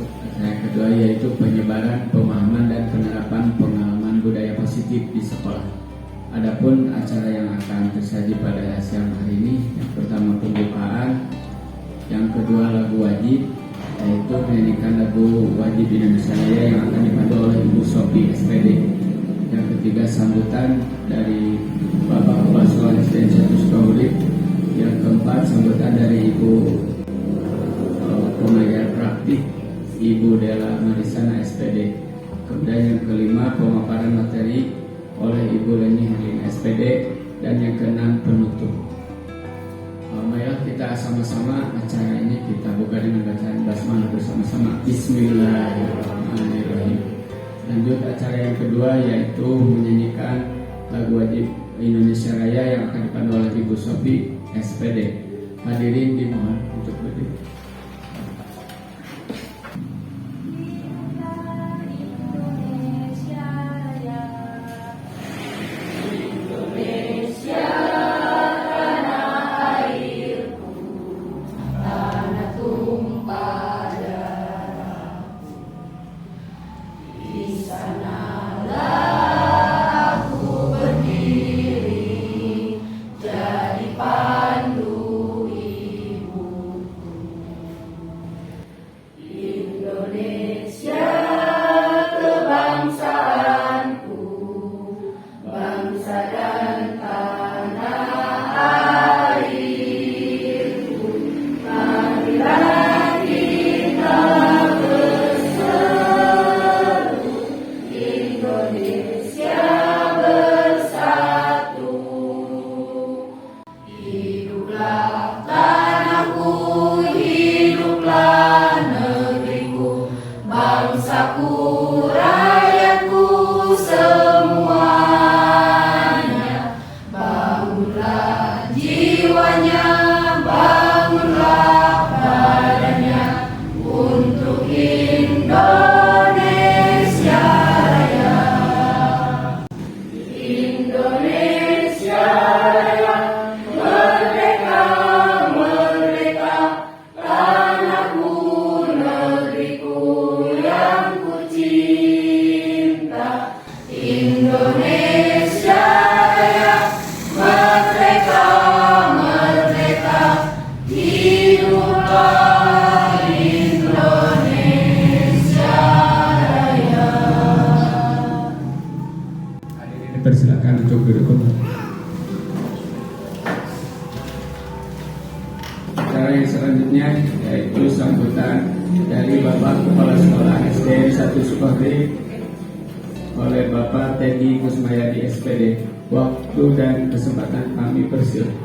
Acara yang kedua yaitu penyebaran, pemahaman, dan penerapan pengalaman budaya positif di sekolah. Adapun acara yang akan tersaji pada siang hari ini, yang pertama pembukaan, yang kedua lagu wajib, yaitu menyanyikan lagu wajib Indonesia Raya yang akan dipandu oleh Ibu Sophie SPD. Yang ketiga sambutan dari Bapak Kepala Sekolah SDN 1 Sukahurip. Yang keempat sambutan dari Ibu pengajar praktik Ibu Dela Marisana SPD. Kemudian yang kelima pemaparan materi oleh Ibu Leni Herlina SPD. Dan yang keenam penutup. Marilah kita sama-sama acara ini kita buka dengan bacaan basmalah bersama-sama. Bismillahirrahmanirrahim. Lanjut acara yang kedua yaitu menyanyikan lagu wajib Indonesia Raya yang akan dipandu oleh Ibu Sophie SPD. Hadirin dimohon untuk berdiri. Persilakan untuk duduk kembali. Acara yang selanjutnya yaitu sambutan dari Bapak Kepala Sekolah SDN 1 Sukahurip oleh Bapak Teddy Kusmayadi SPD. Waktu dan kesempatan kami persilakan.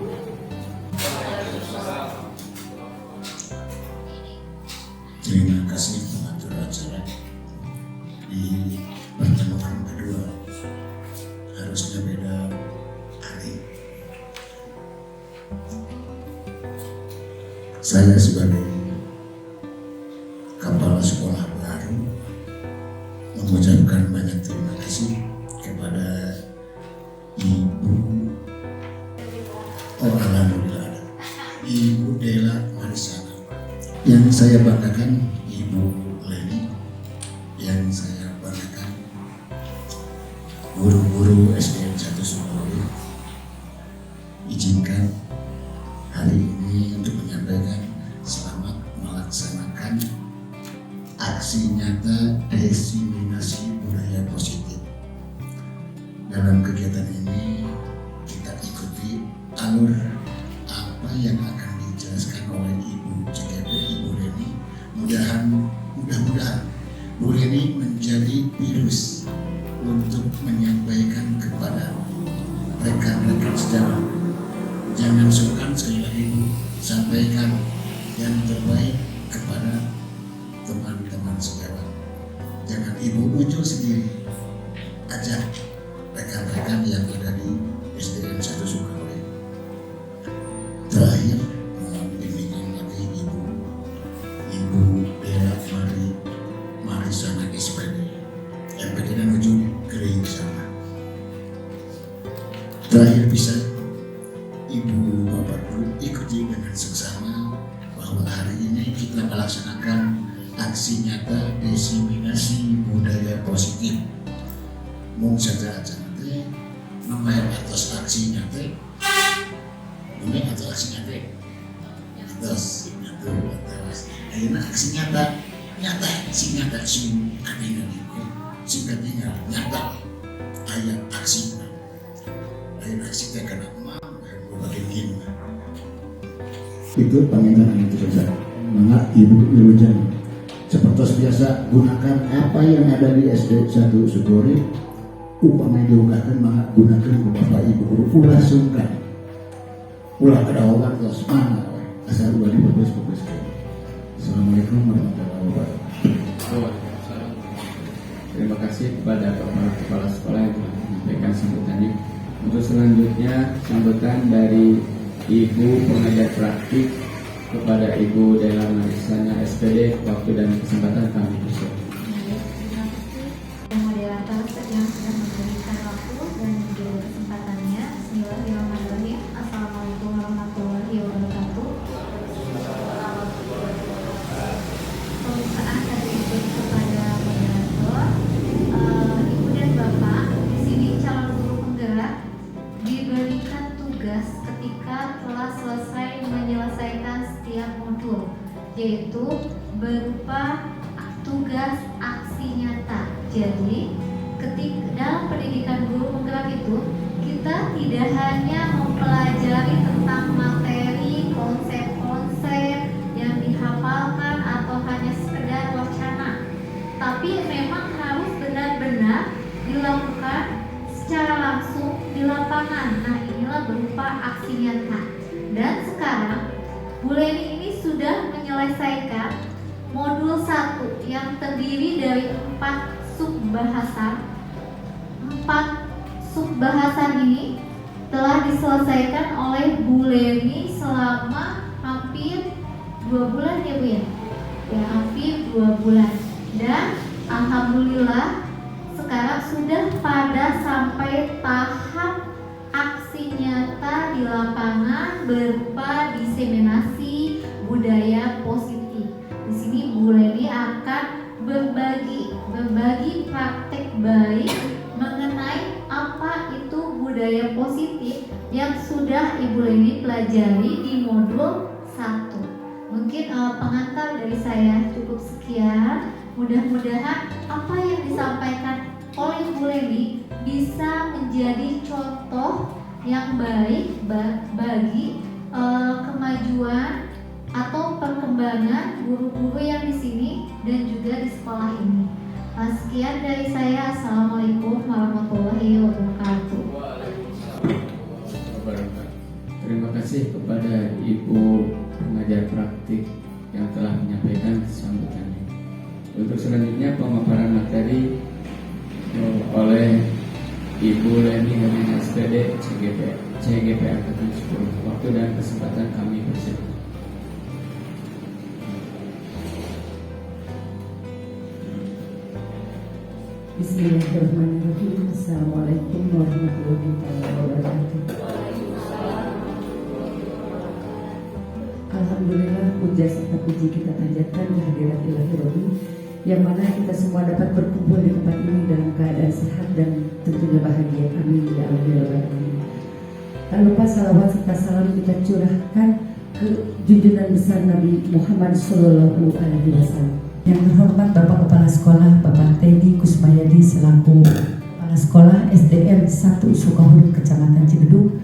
Terima kasih pengatur acara di pertemuan kedua. Harusnya beda hari. Saya sebagai kepala sekolah baru mengucapkan banyak terima kasih kepada alhamdulillah Ibu Dela Marisana. Yang saya banggakan Ibu Leni, yang saya banggakan guru-guru SDN 1 Sukahurip. Izinkan hari ini untuk menyampaikan selamat melaksanakan aksi nyata diseminasi budaya positif. Dalam kegiatan ini kita ikuti alur apa yang akan dijelaskan oleh Ibu CKP, Ibu Leni. Mudah-mudahan Bu Leni menjadi virus untuk menyampaikan kepada rekan-rekan sejawat. Jangan sungkan, sekali lagi Bu, sampaikan yang terbaik kepada teman-teman sejawat. Jangan Ibu muncul sendiri, ajak rekan-rekan yang ada di SDN 1 Sukahurip. Terakhir, mohon bimbingan lagi Ibu Dela Marisana SPD, MPD dan ujung kering sana. Terakhir bisa Ibu Bapak Guru ikuti dengan seksama bahwa hari ini kita melaksanakan aksi nyata diseminasi budaya positif. Mung saja teh namanya atas aksi nyata, ini atas aksi nyata, atas akhirnya aksi nyata si kadinya itu si kadinya nyata ayat aksi teh kena begini. Itu pengingatan itu saja. Maka Ibu Wilujeng seperti biasa gunakan apa yang ada di SD 1 Sukuri, upama diugakan maka gunakan ke Bapak Ibu guru ulah sungkan, ulah ada orang kelas mana asal ulah diperbaiki. Assalamualaikum warahmatullahi wabarakatuh. Terima kasih kepada kepala sekolah yang telah menyampaikan sambutannya. Untuk selanjutnya sambutan dari Ibu pengajar praktik kepada Ibu Dela Marisana SPD. Waktu dan kesempatan kami persilakan. Terima kasih moderator yang sudah memberikan waktu dan juga kesempatannya. Bismillahirrahmanirrahim. Assalamualaikum warahmatullahi wabarakatuh. Pembukaan dari Ibu kepada moderator, Ibu dan Bapak, di sini calon guru penggerak diberikan tugas ketika telah selesai menyelesaikan setiap modul, yaitu berupa tugas aksi nyata. Jadi, ketika dalam pendidikan guru penggerak itu, kita tidak hanya mempelajari tentang materi, konsep-konsep yang dihafalkan atau hanya sekedar wacana, tapi memang harus benar-benar dilakukan secara langsung di lapangan. Nah, inilah berupa aksi nyata. Dan sekarang Bu Leni ini sudah menyelesaikan modul 1 yang terdiri dari 4 subbahasan. 4 subbahasan ini telah diselesaikan oleh Bu Leni selama hampir 2 bulan ya Bu ya? Ya, hampir 2 bulan. Dan alhamdulillah sekarang sudah pada sampai tahap aksi nyata di lapangan berupa diseminasi budaya positif. Di sini Bu Leni akan berbagi praktek baik mengenai apa itu budaya positif yang sudah Ibu Leni pelajari di modul 1. Mungkin pengantar dari saya cukup sekian. Mudah-mudahan apa yang disampaikan oleh Bu Leni bisa menjadi contoh yang baik bagi kemajuan atau perkembangan guru-guru yang di sini dan juga di sekolah ini. Sekian dari saya. Assalamualaikum warahmatullahi wabarakatuh. Terima kasih kepada Ibu pengajar praktik yang telah menyampaikan sambutannya. Untuk selanjutnya pemaparan materi oleh Ibu Leni Herlina SPD CGP Angkatan 10. Waktu dan kesempatan kami persilakan. Bismillahirrahmanirrahim. Assalamualaikum warahmatullahi wabarakatuh. Alhamdulillah, puja serta puji kita panjatkan kehadirat Ilahi Rabbi, yang mana kita semua dapat berkumpul di tempat ini dalam keadaan sehat dan tentunya bahagia. Amin ya Allah. Tak lupa salawat serta salam kita curahkan ke junjungan besar Nabi Muhammad Sallallahu Alaihi Wasallam. Yang terhormat Bapak Kepala Sekolah Bapak Teddy Kusmayadi selaku Kepala Sekolah SDN 1 Sukahurun Kecamatan Cigedung,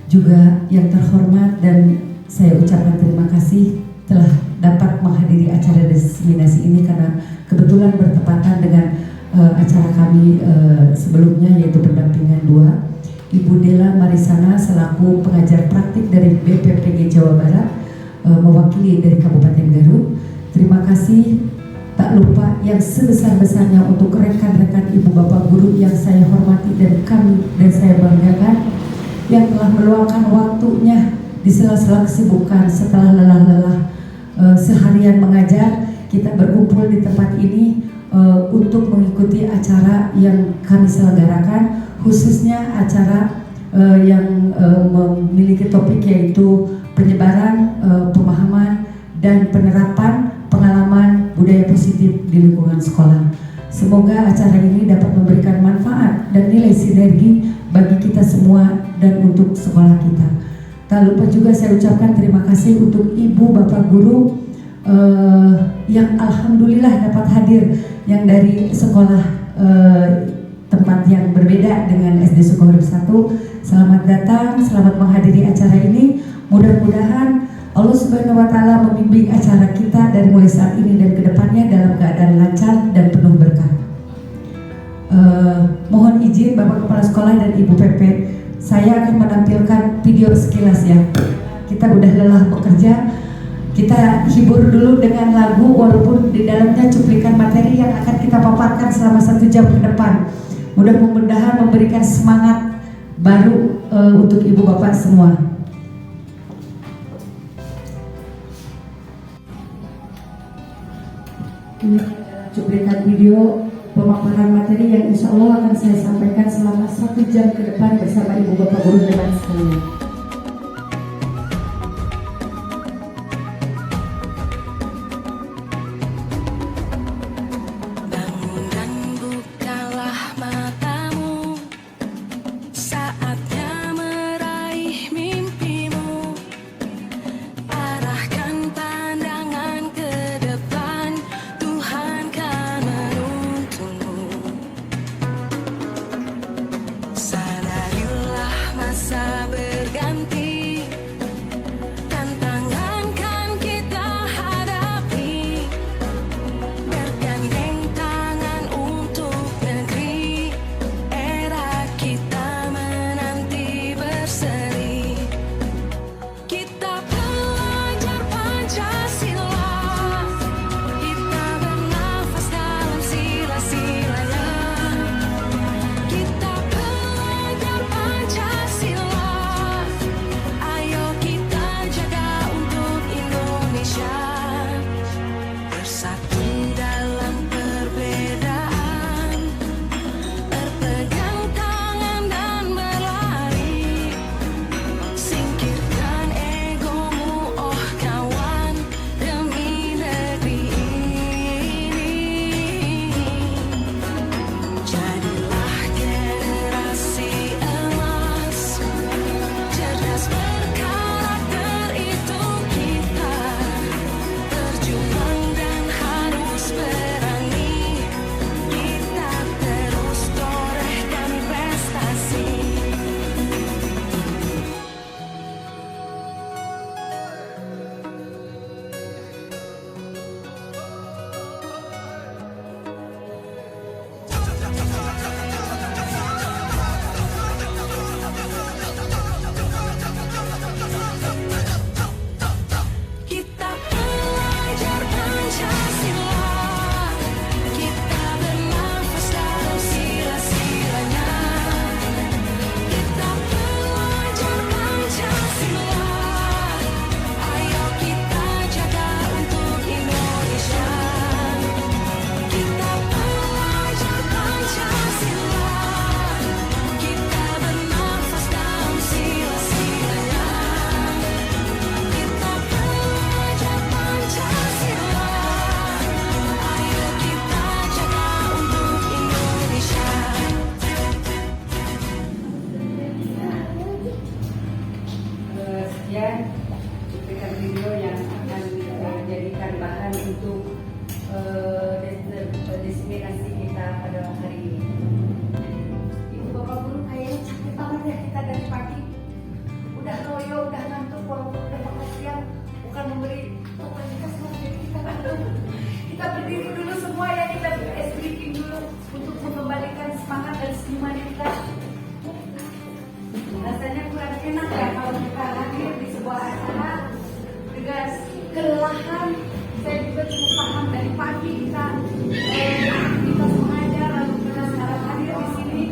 juga yang terhormat dan saya ucapkan terima kasih telah dapat menghadiri acara diseminasi ini karena kebetulan bertepatan dengan acara kami sebelumnya, yaitu pendampingan 2. Ibu Dela Marisana selaku pengajar praktik dari BPPG Jawa Barat mewakili dari Kabupaten Garut. Terima kasih. Tak lupa yang sebesar-besarnya untuk rekan-rekan ibu bapak guru yang saya hormati dan saya banggakan, yang telah meluangkan waktunya di sela-sela kesibukan setelah lelah-lelah seharian mengajar. Kita berkumpul di tempat ini untuk mengikuti acara yang kami selenggarakan, khususnya acara yang memiliki topik yaitu penyebaran pemahaman dan penerapan pengalaman budaya positif di lingkungan sekolah. Semoga acara ini dapat memberikan manfaat dan nilai sinergi bagi kita semua dan untuk sekolah kita. Tak lupa juga saya ucapkan terima kasih untuk Ibu Bapak Guru yang alhamdulillah dapat hadir, yang dari sekolah tempat yang berbeda dengan SD Sukoharjo 1. Selamat datang, selamat menghadiri acara ini. Mudah-mudahan Allah Subhanahu wa Ta'ala membimbing acara kita dari mulai saat ini dan kedepannya dalam keadaan lancar dan penuh berkah. Mohon izin Bapak Kepala Sekolah dan Ibu PP, saya akan menampilkan video sekilas ya. Kita udah lelah bekerja, kita hibur dulu dengan lagu walaupun di dalamnya cuplikan materi yang akan kita paparkan selama 1 jam ke depan. Mudah-mudahan memberikan semangat baru untuk Ibu Bapak semua. Ini cuplikan video pemaparan materi yang insya Allah akan saya sampaikan selama 1 jam ke depan bersama Ibu Bapak Guru dan sekalian. Bangun dan bukalah matamu, saatnya meraih mimpimu. Arahkan pandangan ke depan, Tuhan kan menuntunmu. Sadarilah masa berganti, tantangan kan kita hadapi. Bergandeng tangan untuk negeri, era kita menanti berseri. Kita belajar Pancasila, kita bernafas dalam sila-silanya. Kita belajar Pancasila, ayo kita jaga untuk Indonesia. Bersatu dalam perbedaan, berpegang tangan dan berlari. Singkirkan egomu, oh kawan, demi negeri ini. Jadilah generasi emas, cerdas berkarakter itu kita. Berjuang dan harus berani, kita terus torehkan prestasi. Kita belajar Pancasila, kita bernafas dalam sila-silanya. Kita belajar Pancasila, ayo kita jaga untuk Indonesia. Kita belajar Pancasila, kita bernafas dalam sila-silanya. Kita belajar Pancasila, ayo kita jaga untuk Indonesia. Sekian cuplikan video yang akan dijadikan bahan untuk diseminasi kita pada hari ini. Ibu Bapak Guru kayaknya capek banget ya kita dari pagi. Udah loyo, udah ngantuk, walaupun udah makan siang, bukan memberi totalitas materi kita ngantuk. Kita berdiri dulu semua ya, kita ice breaking dulu untuk mengembalikan semangat dan senyuman kita. Rasanya kurang enak ya kalau kita hadir di sebuah acara dengan kelelahan. Saya juga cukup paham dari pagi kita aktivitas mengajar, lalu kita sekarang hadir di sini.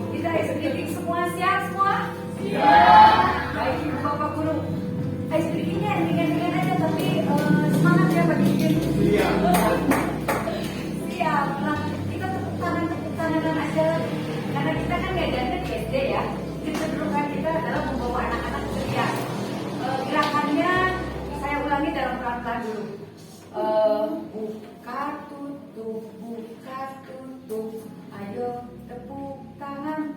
Kita ice breaking semua, siap semua? Siap. Baik Ibu Bapak Guru, ice breakingnya ringan-ringan aja tapi semangat ya Pak Dikin. Iya. pelan-pelan dulu. Buka tutup, ayo tepuk tangan.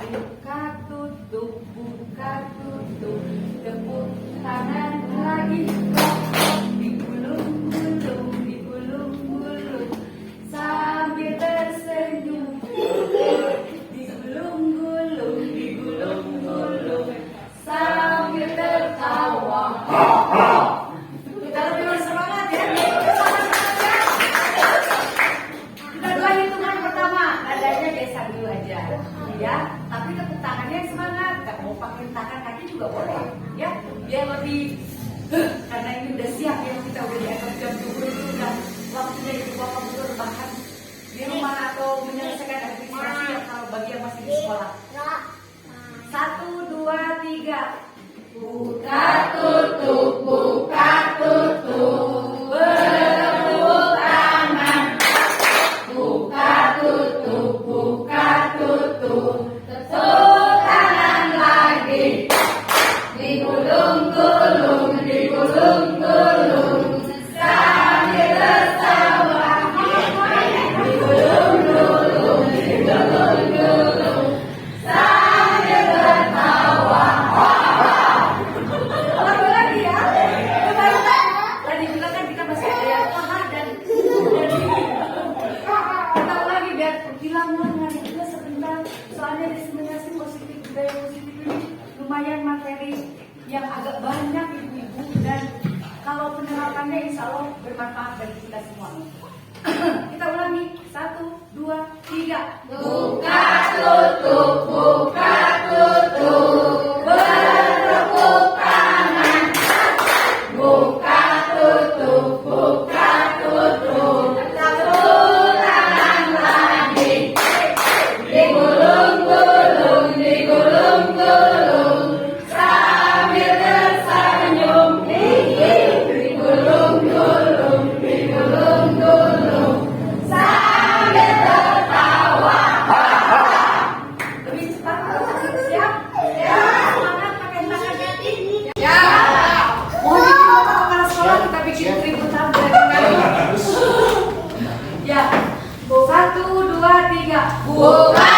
Buka tutup, tepuk tangan lagi. Digulung-gulung, sambil tersenyum. Digulung-gulung, sambil tertawa. Kita lebih bersemangat ya. Kita dua hitungan pertama, nadanya geser dulu aja, ya. Tapi tepuk tangannya yang semangat. Gak mau pakai tangan kaki juga boleh, ya. Biar lebih, karena ini udah siap ya, kita udah di atas jam 7 itu udah waktunya ibu bapak betul rebahan di rumah atau menyelesaikan administrasi ya kalau bagi yang masih di sekolah. 1, 2, 3. Buka tutup, bertepuk tangan. Buka tutup, tepuk tangan lagi. Digulung-gulung, sambil tertawa. Digulung-gulung, sambil tertawa. Lagi ya. Tadi bilang kan kita masih ada yang paha dan kita lagi biar hilang dengan kita sebentar. Soalnya diseminasi positif, budaya positif ini lumayan materi yang agak banyak ibu-ibu, dan kalau penerapannya insya Allah bermanfaat bagi kita semua. Kita ulangi, 1, 2, 3. Buka tutup, bertepuk tangan. Buka tutup, tepuk tangan lagi. Digulung-gulung, sambil tersenyum. Digulung-gulung, sambil tertawa. Lebih cepat, siap? Semangat pakai tangannya. Ya. Mohon izin Bapak Kepala Sekolah, kita bikin keributan ya. 1, 2, 3. Buka.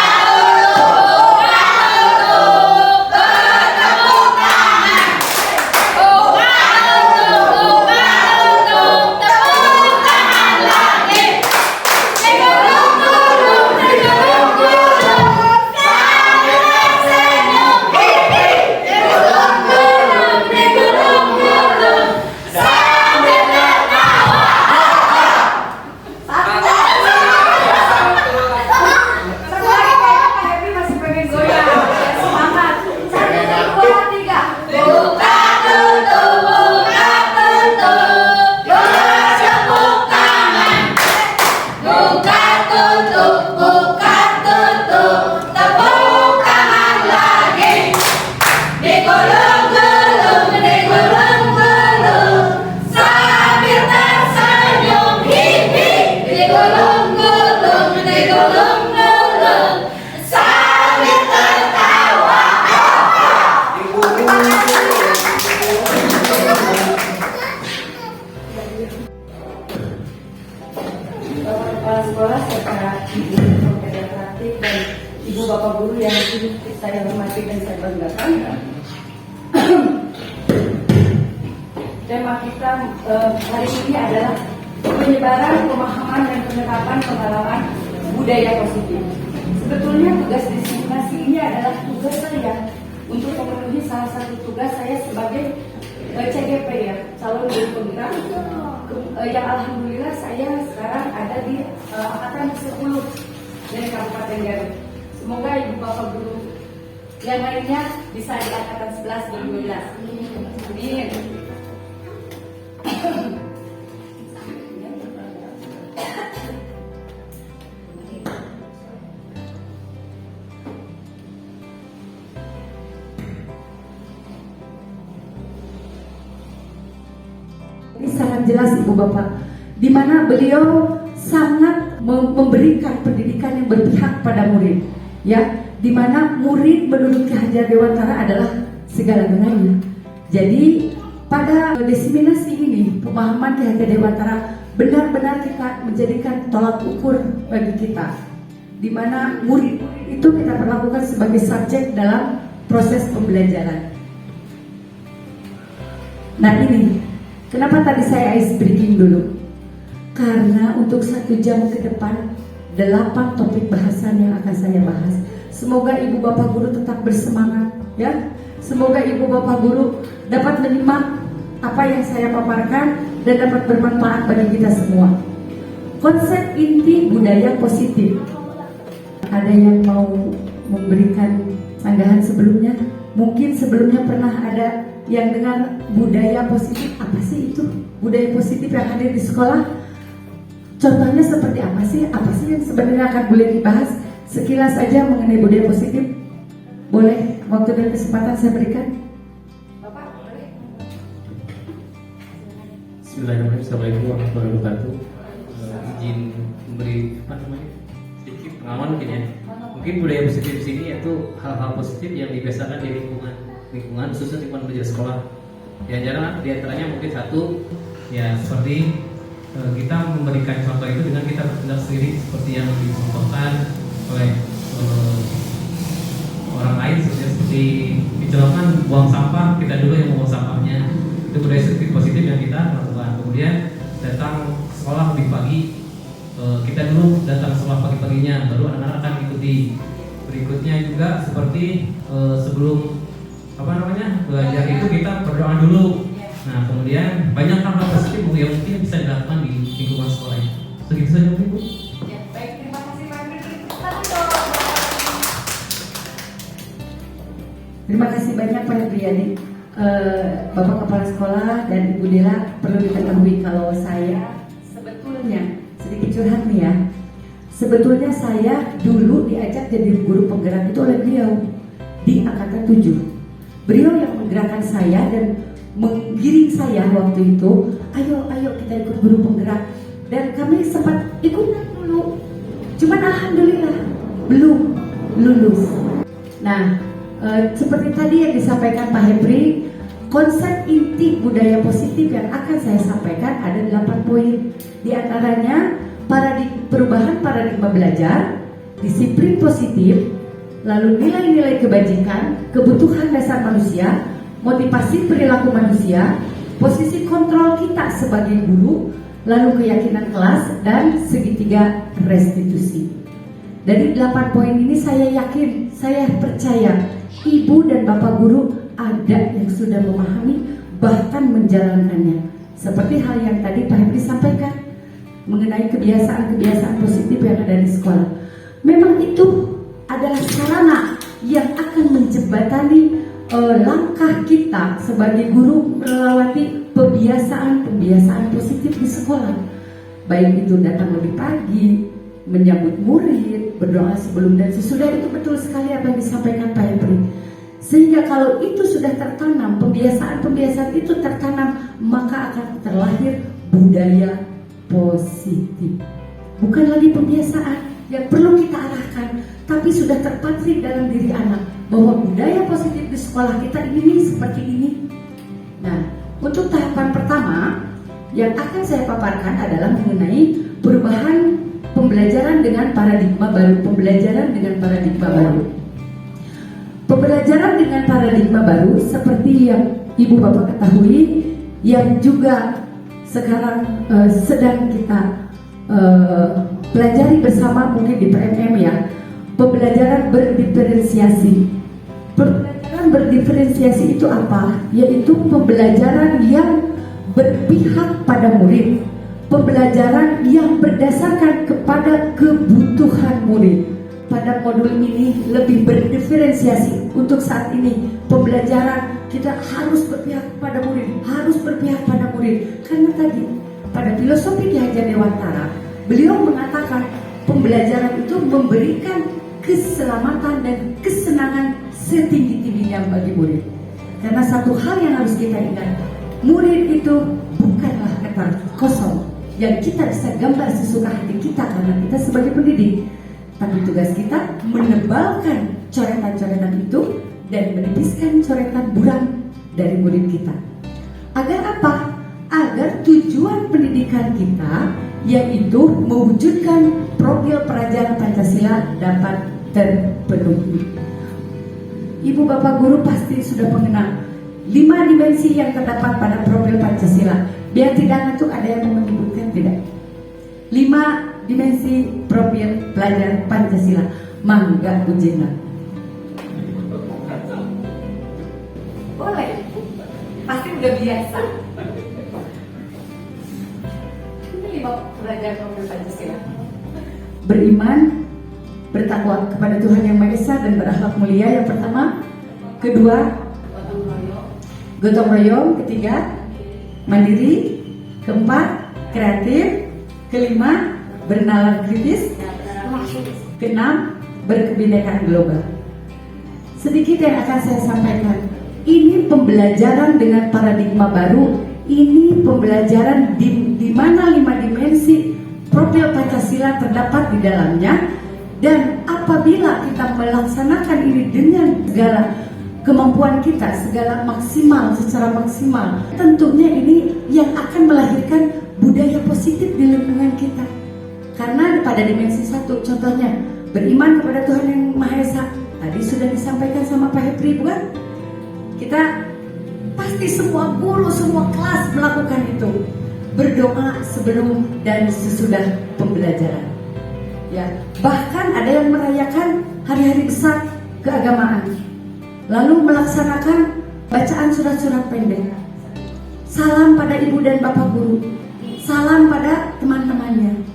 Kepala sekolah serta ibu praktik dan ibu bapak guru yang saya hormati dan saya banggakan. Tema kita hari ini adalah penyebaran pemahaman dan penerapan pengalaman budaya positif. Sebetulnya tugas disimulasi ini adalah tugas saya untuk memenuhi salah satu tugas saya sebagai CGP ya, calon guru penggerak. Yang alhamdulillah saya sekarang ada di angkatan 10 dari Kabupaten Garut. Semoga ibu bapak guru yang lainnya bisa di angkatan 11 dan 12. Amin. Ini sangat jelas Ibu Bapak, di mana beliau sangat memberikan pendidikan yang berpihak pada murid, ya, di mana murid menurut Ki Hajar Dewantara adalah segala-galanya. Jadi pada diseminasi ini, pemahaman Ki Hajar Dewantara benar-benar kita menjadikan tolak ukur bagi kita, di mana murid itu kita perlakukan sebagai subjek dalam proses pembelajaran. Nah ini, kenapa tadi saya ice breaking dulu? Karena untuk 1 jam ke depan 8 topik bahasan yang akan saya bahas. Semoga ibu bapak guru tetap bersemangat, ya. Semoga ibu bapak guru dapat menyimak apa yang saya paparkan dan dapat bermanfaat bagi kita semua. Konsep inti budaya positif. Ada yang mau memberikan tanggapan sebelumnya? Mungkin sebelumnya pernah ada yang dengar budaya positif. Apa sih itu budaya positif yang hadir di sekolah? Contohnya seperti apa sih? Apa sih yang sebenarnya akan boleh dibahas? Sekilas saja mengenai budaya positif. Boleh waktu dan kesempatan saya berikan. Bapak, boleh? Bismillahirrahmanirrahim. Assalamualaikum warahmatullahi wabarakatuh. Izin memberi sedikit pengalaman mungkin ya. Mungkin budaya positif di sini yaitu hal-hal positif yang dibiasakan di lingkungan khususnya lingkungan belajar sekolah. Di antaranya mungkin satu ya seperti kita memberikan contoh itu dengan kita bertindak sendiri seperti yang dicontohkan oleh orang lain, seperti dicontohkan buang sampah, kita dulu yang membuang sampahnya. Itu budaya positif yang kita lakukan. Kemudian datang sekolah lebih pagi, kita dulu datang sekolah pagi-paginya, baru anak-anak akan ikuti. Berikutnya juga seperti sebelum belajar itu kita berdoa dulu. Nah kemudian banyak hal-hal positif yang mungkin bisa dilakukan di lingkungan sekolah. Segitu saja mungkin Bu. Ya, baik, terima kasih Pak Menteri. Terima kasih banyak Pak Hendriani. Bapak Kepala Sekolah dan Ibu Dela, perlu diketahui kalau saya sebetulnya sedikit curhat nih ya. Sebetulnya saya dulu diajak jadi guru penggerak itu oleh beliau di Angkatan 7. Beliau yang menggerakkan saya dan menggiring saya waktu itu, ayo kita ikut guru penggerak. Dan kami sempat ikutan dulu, cuman alhamdulillah belum lulus. Nah, seperti tadi yang disampaikan Pak Hepri, konsep inti budaya positif yang akan saya sampaikan ada 8 poin. Di antaranya perubahan paradigma belajar, disiplin positif, lalu nilai-nilai kebajikan, kebutuhan dasar manusia, motivasi perilaku manusia, posisi kontrol kita sebagai guru, lalu keyakinan kelas, dan segitiga restitusi. Dari 8 poin ini saya yakin, saya percaya ibu dan bapak guru ada yang sudah memahami bahkan menjalankannya. Seperti hal yang tadi Pak Hepri sampaikan mengenai kebiasaan-kebiasaan positif yang ada di sekolah. Memang itu adalah sarana yang akan menjembatani langkah kita sebagai guru melewati pembiasaan positif di sekolah. Baik itu datang lebih pagi, menyambut murid, berdoa sebelum dan sesudah, itu betul sekali apa yang disampaikan Pak Hepri. Sehingga kalau itu sudah tertanam, pembiasaan itu tertanam, maka akan terlahir budaya positif. Bukan lagi pembiasaan yang perlu kita arahkan, tapi sudah terpatri dalam diri anak bahwa budaya positif di sekolah kita ini seperti ini. Nah, untuk tahapan pertama yang akan saya paparkan adalah mengenai perubahan pembelajaran dengan paradigma baru. Pembelajaran dengan paradigma baru seperti yang Ibu Bapak ketahui, yang juga sekarang sedang kita pelajari bersama mungkin di PMM ya, pembelajaran berdiferensiasi. Pembelajaran berdiferensiasi itu apa? Yaitu pembelajaran yang berpihak pada murid, pembelajaran yang berdasarkan kepada kebutuhan murid. Pada modul ini lebih berdiferensiasi. Untuk saat ini pembelajaran kita harus berpihak pada murid, karena tadi pada filosofi Ki Hajar Dewantara beliau mengatakan pembelajaran itu memberikan keselamatan dan kesenangan setinggi-tingginya bagi murid. Karena satu hal yang harus kita ingat, murid itu bukanlah kata kosong yang kita bisa gambar sesuka hati kita karena kita sebagai pendidik. Tapi tugas kita menebalkan coretan-coretan itu dan menipiskan coretan buram dari murid kita. Agar apa? Agar tujuan pendidikan kita, yaitu mewujudkan profil pelajar Pancasila, dapat terpenuhi. Ibu bapak guru pasti sudah mengenal 5 dimensi yang terdapat pada profil Pancasila. Biar tidak ngantuk, ada yang menyebutkan tidak? 5 dimensi profil pelajar Pancasila. Mangga Ujena. Boleh. Pasti udah biasa. Ini 5 pelajar profil Pancasila. Beriman, bertakwa kepada Tuhan Yang Maha Esa dan berakhlak mulia yang pertama. Kedua, gotong royong. Ketiga, mandiri. Keempat, kreatif. Kelima, bernalar kritis. Keenam, berkebinekaan global. Sedikit yang akan saya sampaikan. Ini pembelajaran dengan paradigma baru. Ini pembelajaran di mana 5 dimensi profil Pancasila terdapat di dalamnya. Dan apabila kita melaksanakan ini dengan segala kemampuan kita, segala maksimal, secara maksimal, tentunya ini yang akan melahirkan budaya positif di lingkungan kita. Karena pada dimensi 1, contohnya beriman kepada Tuhan Yang Maha Esa. Tadi sudah disampaikan sama Pak Hepri, bukan? Kita pasti semua guru, semua kelas melakukan itu. Berdoa sebelum dan sesudah pembelajaran. Ya, bahkan ada yang merayakan hari-hari besar keagamaan. Lalu melaksanakan bacaan surat-surat pendek. Salam pada ibu dan bapak guru. Salam pada teman-temannya.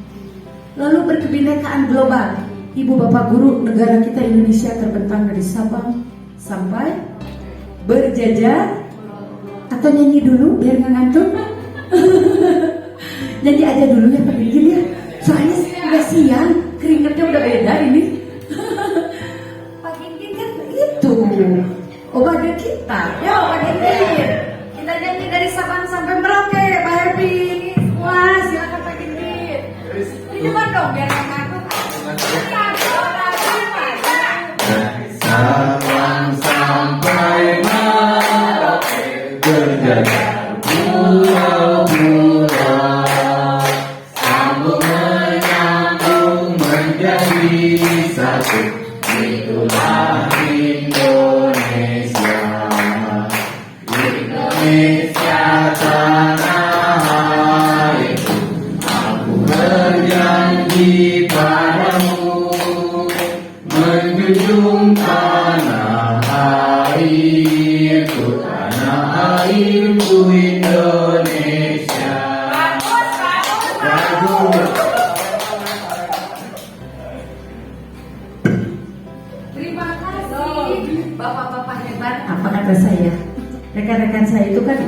Lalu berkebinekaan global. Ibu bapak guru, negara kita Indonesia terbentang dari Sabang sampai berjajah. Atau nyanyi dulu biar nggak ngantuk. Nyanyi aja dulu ya Pak Gigi ya. Soalnya udah siang, keringetnya udah beda ini. Pak Gigi kan itu obat kita, ya Pak Gigi. Kita nyanyi dari Sabang sampai Merauke, Pak Happy. Wah, silakan Pak Gigi. Ini coba dong biar nggak ngantuk. Sabang sampai Merauke, berjajar pulau-pulau, sambung menyambung menjadi satu. Itulah Indonesia, Indonesia tanah airku. Aku berjanji padamu, menjunjung tanah airku, tanah airku Indonesia. Bagus. Terima kasih bapak-bapak hebat. Apa kata saya? Rekan-rekan saya itu kan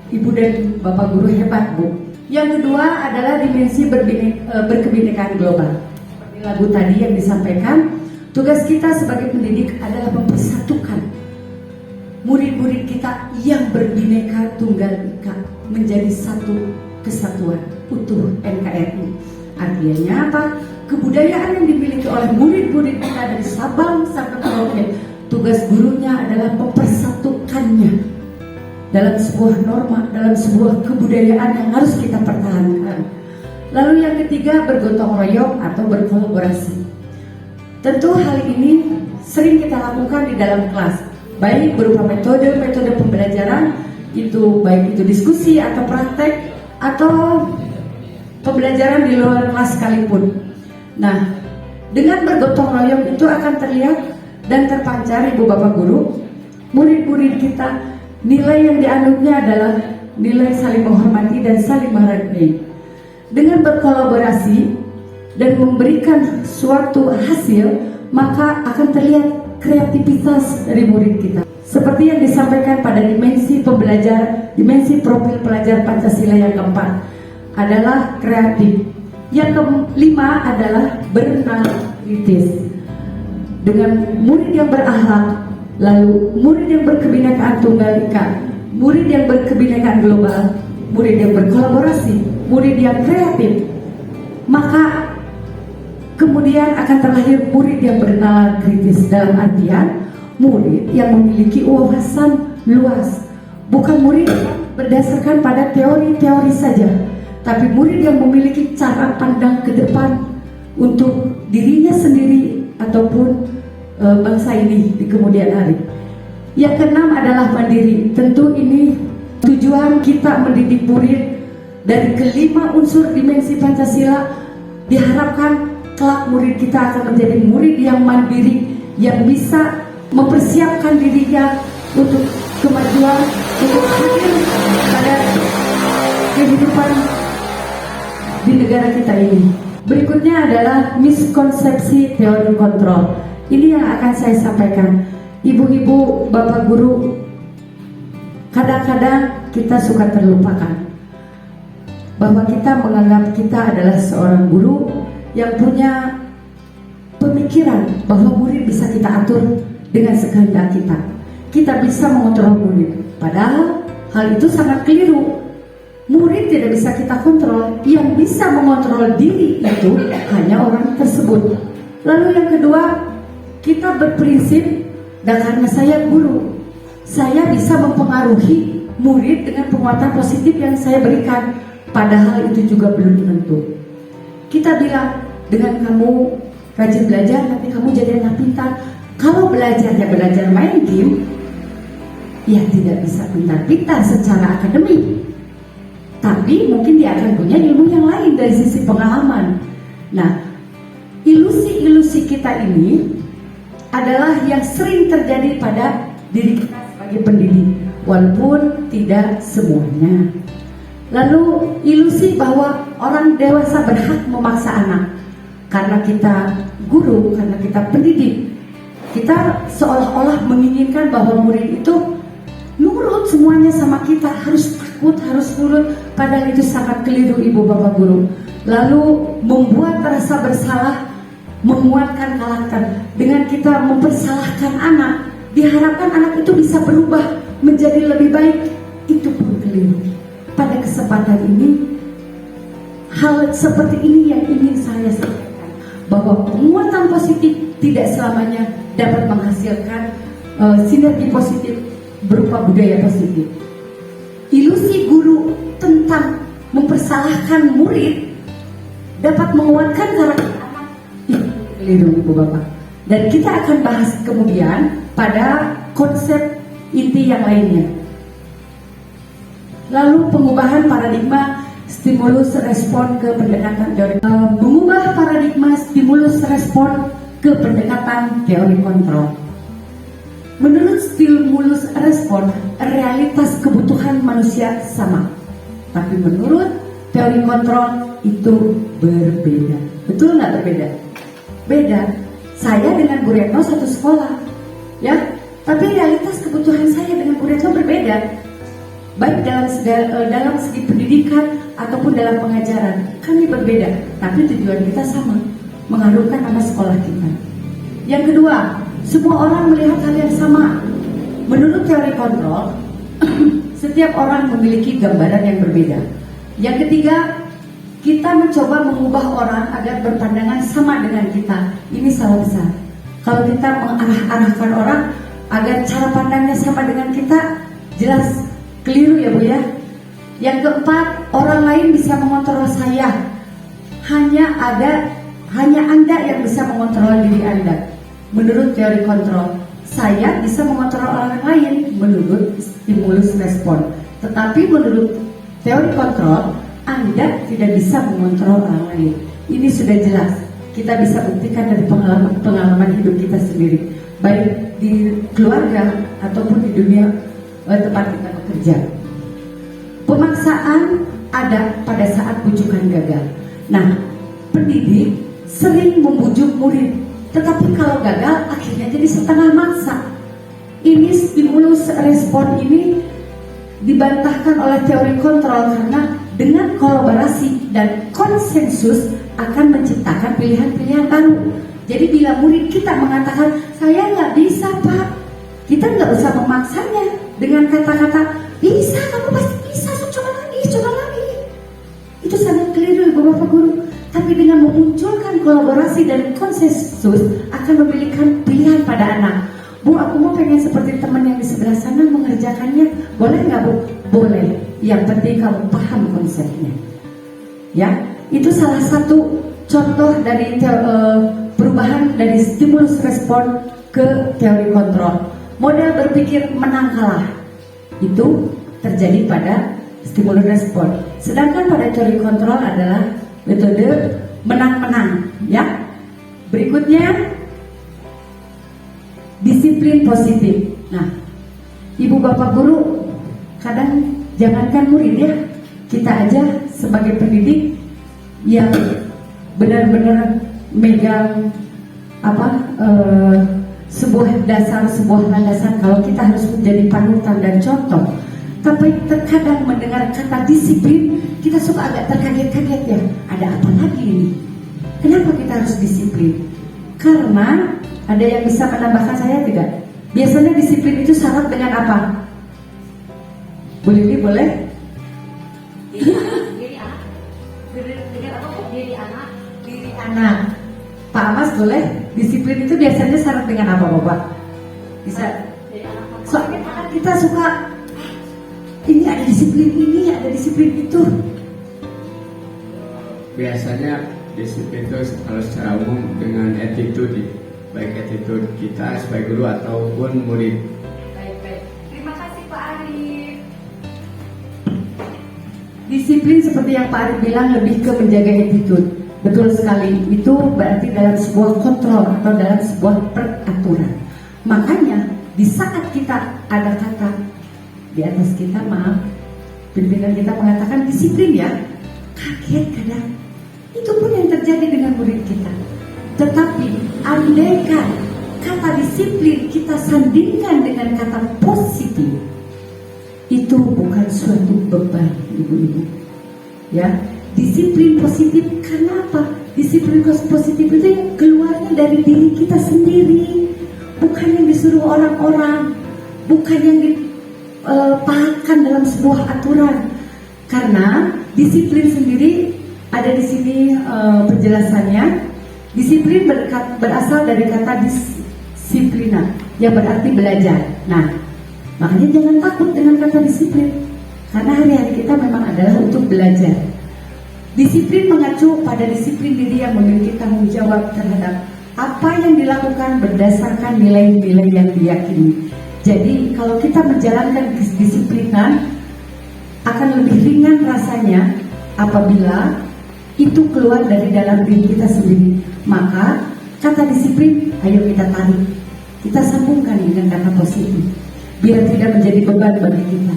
ibu dan bapak guru hebat, Bu. Yang kedua adalah dimensi berkebinekaan global. Seperti lagu tadi yang disampaikan, tugas kita sebagai pendidik adalah mempersatukan murid-murid kita yang berbineka tunggal ika menjadi satu kesatuan utuh NKRI. Artinya apa? Kebudayaan yang dimiliki oleh murid-murid kita dari Sabang sampai Merauke, tugas gurunya adalah mempersatukannya dalam sebuah norma, dalam sebuah kebudayaan yang harus kita pertahankan. Lalu yang ketiga, bergotong royong atau berkolaborasi. Tentu hal ini sering kita lakukan di dalam kelas, baik berupa metode pembelajaran, itu baik itu diskusi atau praktek atau pembelajaran di luar kelas sekalipun. Nah, dengan bergotong royong itu akan terlihat dan terpancar ibu bapak guru, murid-murid kita, nilai yang dianutnya adalah nilai saling menghormati dan saling menghargai. Dengan berkolaborasi dan memberikan suatu hasil, maka akan terlihat kreativitas dari murid kita. Seperti yang disampaikan pada dimensi dimensi profil pelajar Pancasila yang keempat adalah kreatif. Yang kelima adalah bernalar kritis. Dengan murid yang berakhlak, lalu murid yang berkebinekaan tunggal ika, murid yang berkebinekaan global, murid yang berkolaborasi, murid yang kreatif, maka kemudian akan terlahir murid yang bernalar kritis, dalam artian murid yang memiliki wawasan luas, bukan murid yang berdasarkan pada teori-teori saja, tapi murid yang memiliki cara pandang ke depan untuk dirinya sendiri ataupun bangsa ini di kemudian hari. Yang keenam adalah mandiri. Tentu ini tujuan kita mendidik murid dari kelima unsur dimensi Pancasila. Diharapkan kelak murid kita akan menjadi murid yang mandiri, yang bisa mempersiapkan dirinya untuk kemajuan, untuk hadir pada kehidupan di negara kita ini. Berikutnya adalah miskonsepsi teori kontrol. Ini yang akan saya sampaikan. Ibu-ibu, bapak guru, kadang-kadang kita suka terlupakan bahwa kita menganggap kita adalah seorang guru yang punya pemikiran bahwa murid bisa kita atur dengan sekehendak kita. Kita bisa mengontrol murid. Padahal hal itu sangat keliru. Murid tidak bisa kita kontrol. Yang bisa mengontrol diri itu hanya orang tersebut. Lalu yang kedua, kita berprinsip, dan karena saya guru, saya bisa mempengaruhi murid dengan penguatan positif yang saya berikan. Padahal itu juga belum tentu. Kita bilang, dengan kamu rajin belajar, nanti kamu jadi anak pintar. Kalau belajarnya belajar main game, ya tidak bisa pintar-pintar secara akademik. Tapi mungkin dia akan punya ilmu yang lain dari sisi pengalaman. Nah, ilusi-ilusi kita ini adalah yang sering terjadi pada diri kita sebagai pendidik, walaupun tidak semuanya. Lalu ilusi bahwa orang dewasa berhak memaksa anak. Karena kita guru, karena kita pendidik, kita seolah-olah menginginkan bahwa murid itu nurut semuanya sama kita, harus takut, harus nurut. Padahal itu sangat keliru, ibu bapak guru. Lalu membuat rasa bersalah, menguatkan karakter. Dengan kita mempersalahkan anak, diharapkan anak itu bisa berubah menjadi lebih baik. Itu pun keliru. Pada kesempatan ini, hal seperti ini yang ingin saya sampaikan, bahwa penguatan positif tidak selamanya dapat menghasilkan sinergi positif berupa budaya positif. Ilusi guru tentang mempersalahkan murid dapat menguatkan karakter anak. Itu keliru, ibu bapak. Dan kita akan bahas kemudian pada konsep inti yang lainnya. Lalu pengubahan paradigma stimulus respon ke pendekatan teori. Mengubah paradigma stimulus respon ke pendekatan teori kontrol. Menurut stimulus respon, realitas kebutuhan manusia sama. Tapi menurut teori kontrol itu berbeda. Betul nggak berbeda? Beda. Saya dengan Bu Retno satu sekolah, ya. Tapi realitas kebutuhan saya dengan Bu Retno berbeda. Baik dalam segi pendidikan ataupun dalam pengajaran, kami berbeda, tapi tujuan kita sama, mengharumkan nama sekolah kita. Yang kedua, semua orang melihat hal yang sama. Menurut teori kontrol, setiap orang memiliki gambaran yang berbeda. Yang ketiga, kita mencoba mengubah orang agar berpandangan sama dengan kita. Ini salah besar. Kalau kita mengarah-arahkan orang agar cara pandangnya sama dengan kita, jelas keliru ya Bu ya. Yang keempat, orang lain bisa mengontrol saya. Hanya Anda yang bisa mengontrol diri Anda. Menurut teori kontrol, saya bisa mengontrol orang lain menurut stimulus respon. Tetapi menurut teori kontrol, Anda tidak bisa mengontrol orang lain. Ini sudah jelas. Kita bisa buktikan dari pengalaman hidup kita sendiri, baik di keluarga ataupun di dunia tempat kita bekerja. Pemaksaan ada pada saat bujukan gagal. Nah, pendidik sering membujuk murid, tetapi kalau gagal akhirnya jadi setengah maksa. Ini stimulus respon ini dibantahkan oleh teori kontrol karena dengan kolaborasi dan konsensus akan menciptakan pilihan-pilihan baru. Jadi bila murid kita mengatakan, saya nggak bisa Pak, kita nggak usah memaksanya dengan kata-kata, bisa, kamu pasti bisa, so, coba lagi. Itu sangat keliru ibu bapak guru. Tapi dengan memunculkan kolaborasi dan konsensus akan memberikan pilihan pada anak. Bu, aku mau pengen seperti teman yang di sebelah sana mengerjakannya, boleh nggak Bu? boleh. Yang penting kamu paham konsepnya. Ya, itu salah satu contoh dari perubahan dari stimulus respon ke teori kontrol. Model berpikir menang kalah itu terjadi pada stimulus respon. Sedangkan pada teori kontrol adalah metode menang-menang. Ya, berikutnya disiplin positif. Nah, ibu bapak guru, kadang jangankan murid ya, kita aja sebagai pendidik yang benar-benar megang sebuah dasar, sebuah landasan kalau kita harus menjadi panutan dan contoh. Tapi terkadang mendengar kata disiplin, kita suka agak terkaget-kaget ya. Ada apa lagi ini? Kenapa kita harus disiplin? Karena ada yang bisa menambahkan saya tidak? Biasanya disiplin itu syarat dengan apa? Boleh? Diri anak. Dengan apa? Diri anak. Pak Amas boleh? Disiplin itu biasanya syarat dengan apa, Bapak? Bisa? Soalnya kan kita suka ini ada disiplin ini, ada disiplin itu. Biasanya disiplin itu kalau secara umum dengan attitude, baik attitude kita sebagai guru ataupun murid. Baik. Terima kasih Pak Arif. Disiplin seperti yang Pak Arif bilang lebih ke menjaga attitude. Betul sekali, itu berarti dalam sebuah kontrol atau dalam sebuah peraturan. Makanya di saat kita ada kata di atas kita, maaf, pimpinan kita mengatakan disiplin ya, kaget kadang. Itu pun yang terjadi dengan murid kita. Tetapi andaikan kata disiplin kita sandingkan dengan kata positif, itu bukan suatu beban, ibu-ibu. Ya, disiplin positif karena apa? Disiplin positif itu yang keluarnya dari diri kita sendiri, bukan yang disuruh orang-orang, bukan yang dipahatkan dalam sebuah aturan. Karena disiplin sendiri ada di sini penjelasannya. Disiplin berasal dari kata disiplina yang berarti belajar. Nah, makanya jangan takut dengan kata disiplin, karena hari-hari kita memang adalah untuk belajar. Disiplin mengacu pada disiplin diri yang memiliki tanggung jawab terhadap apa yang dilakukan berdasarkan nilai-nilai yang diyakini. Jadi kalau kita menjalankan kedisiplinan akan lebih ringan rasanya apabila itu keluar dari dalam diri kita sendiri. Maka kata disiplin, ayo kita tarik, kita sambungkan dengan kata positif, biar tidak menjadi beban bagi kita.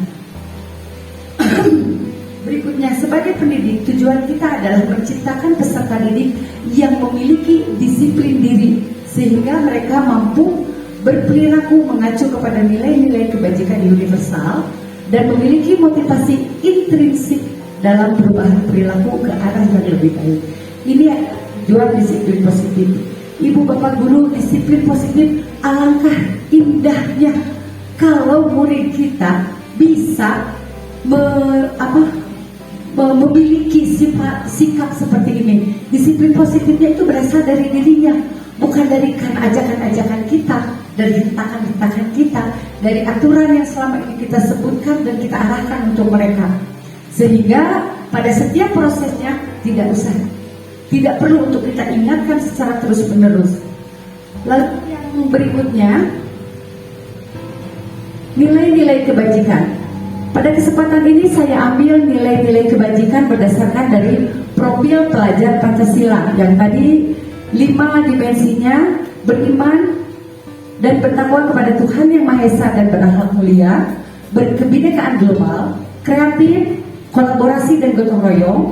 Berikutnya, sebagai pendidik, tujuan kita adalah menciptakan peserta didik yang memiliki disiplin diri, sehingga mereka mampu berperilaku mengacu kepada nilai-nilai kebajikan universal dan memiliki motivasi intrinsik dalam perubahan perilaku ke arah yang lebih baik. Ini adalah tujuan disiplin positif. Ibu bapak guru, disiplin positif alangkah indahnya kalau murid kita bisa memiliki sikap seperti ini. Disiplin positifnya itu berasal dari dirinya, bukan dari ajakan-ajakan kita, dari hentakan-hentakan kita, dari aturan yang selama ini kita sebutkan dan kita arahkan untuk mereka. Sehingga pada setiap prosesnya tidak perlu untuk kita ingatkan secara terus-menerus. Lalu yang berikutnya, nilai-nilai kebajikan. Pada kesempatan ini saya ambil nilai-nilai kebajikan berdasarkan dari profil pelajar Pancasila yang tadi 5 dimensinya: beriman dan bertakwa kepada Tuhan Yang Maha Esa dan berakhlak mulia, berkebinekaan global, kreatif, kolaborasi dan gotong royong,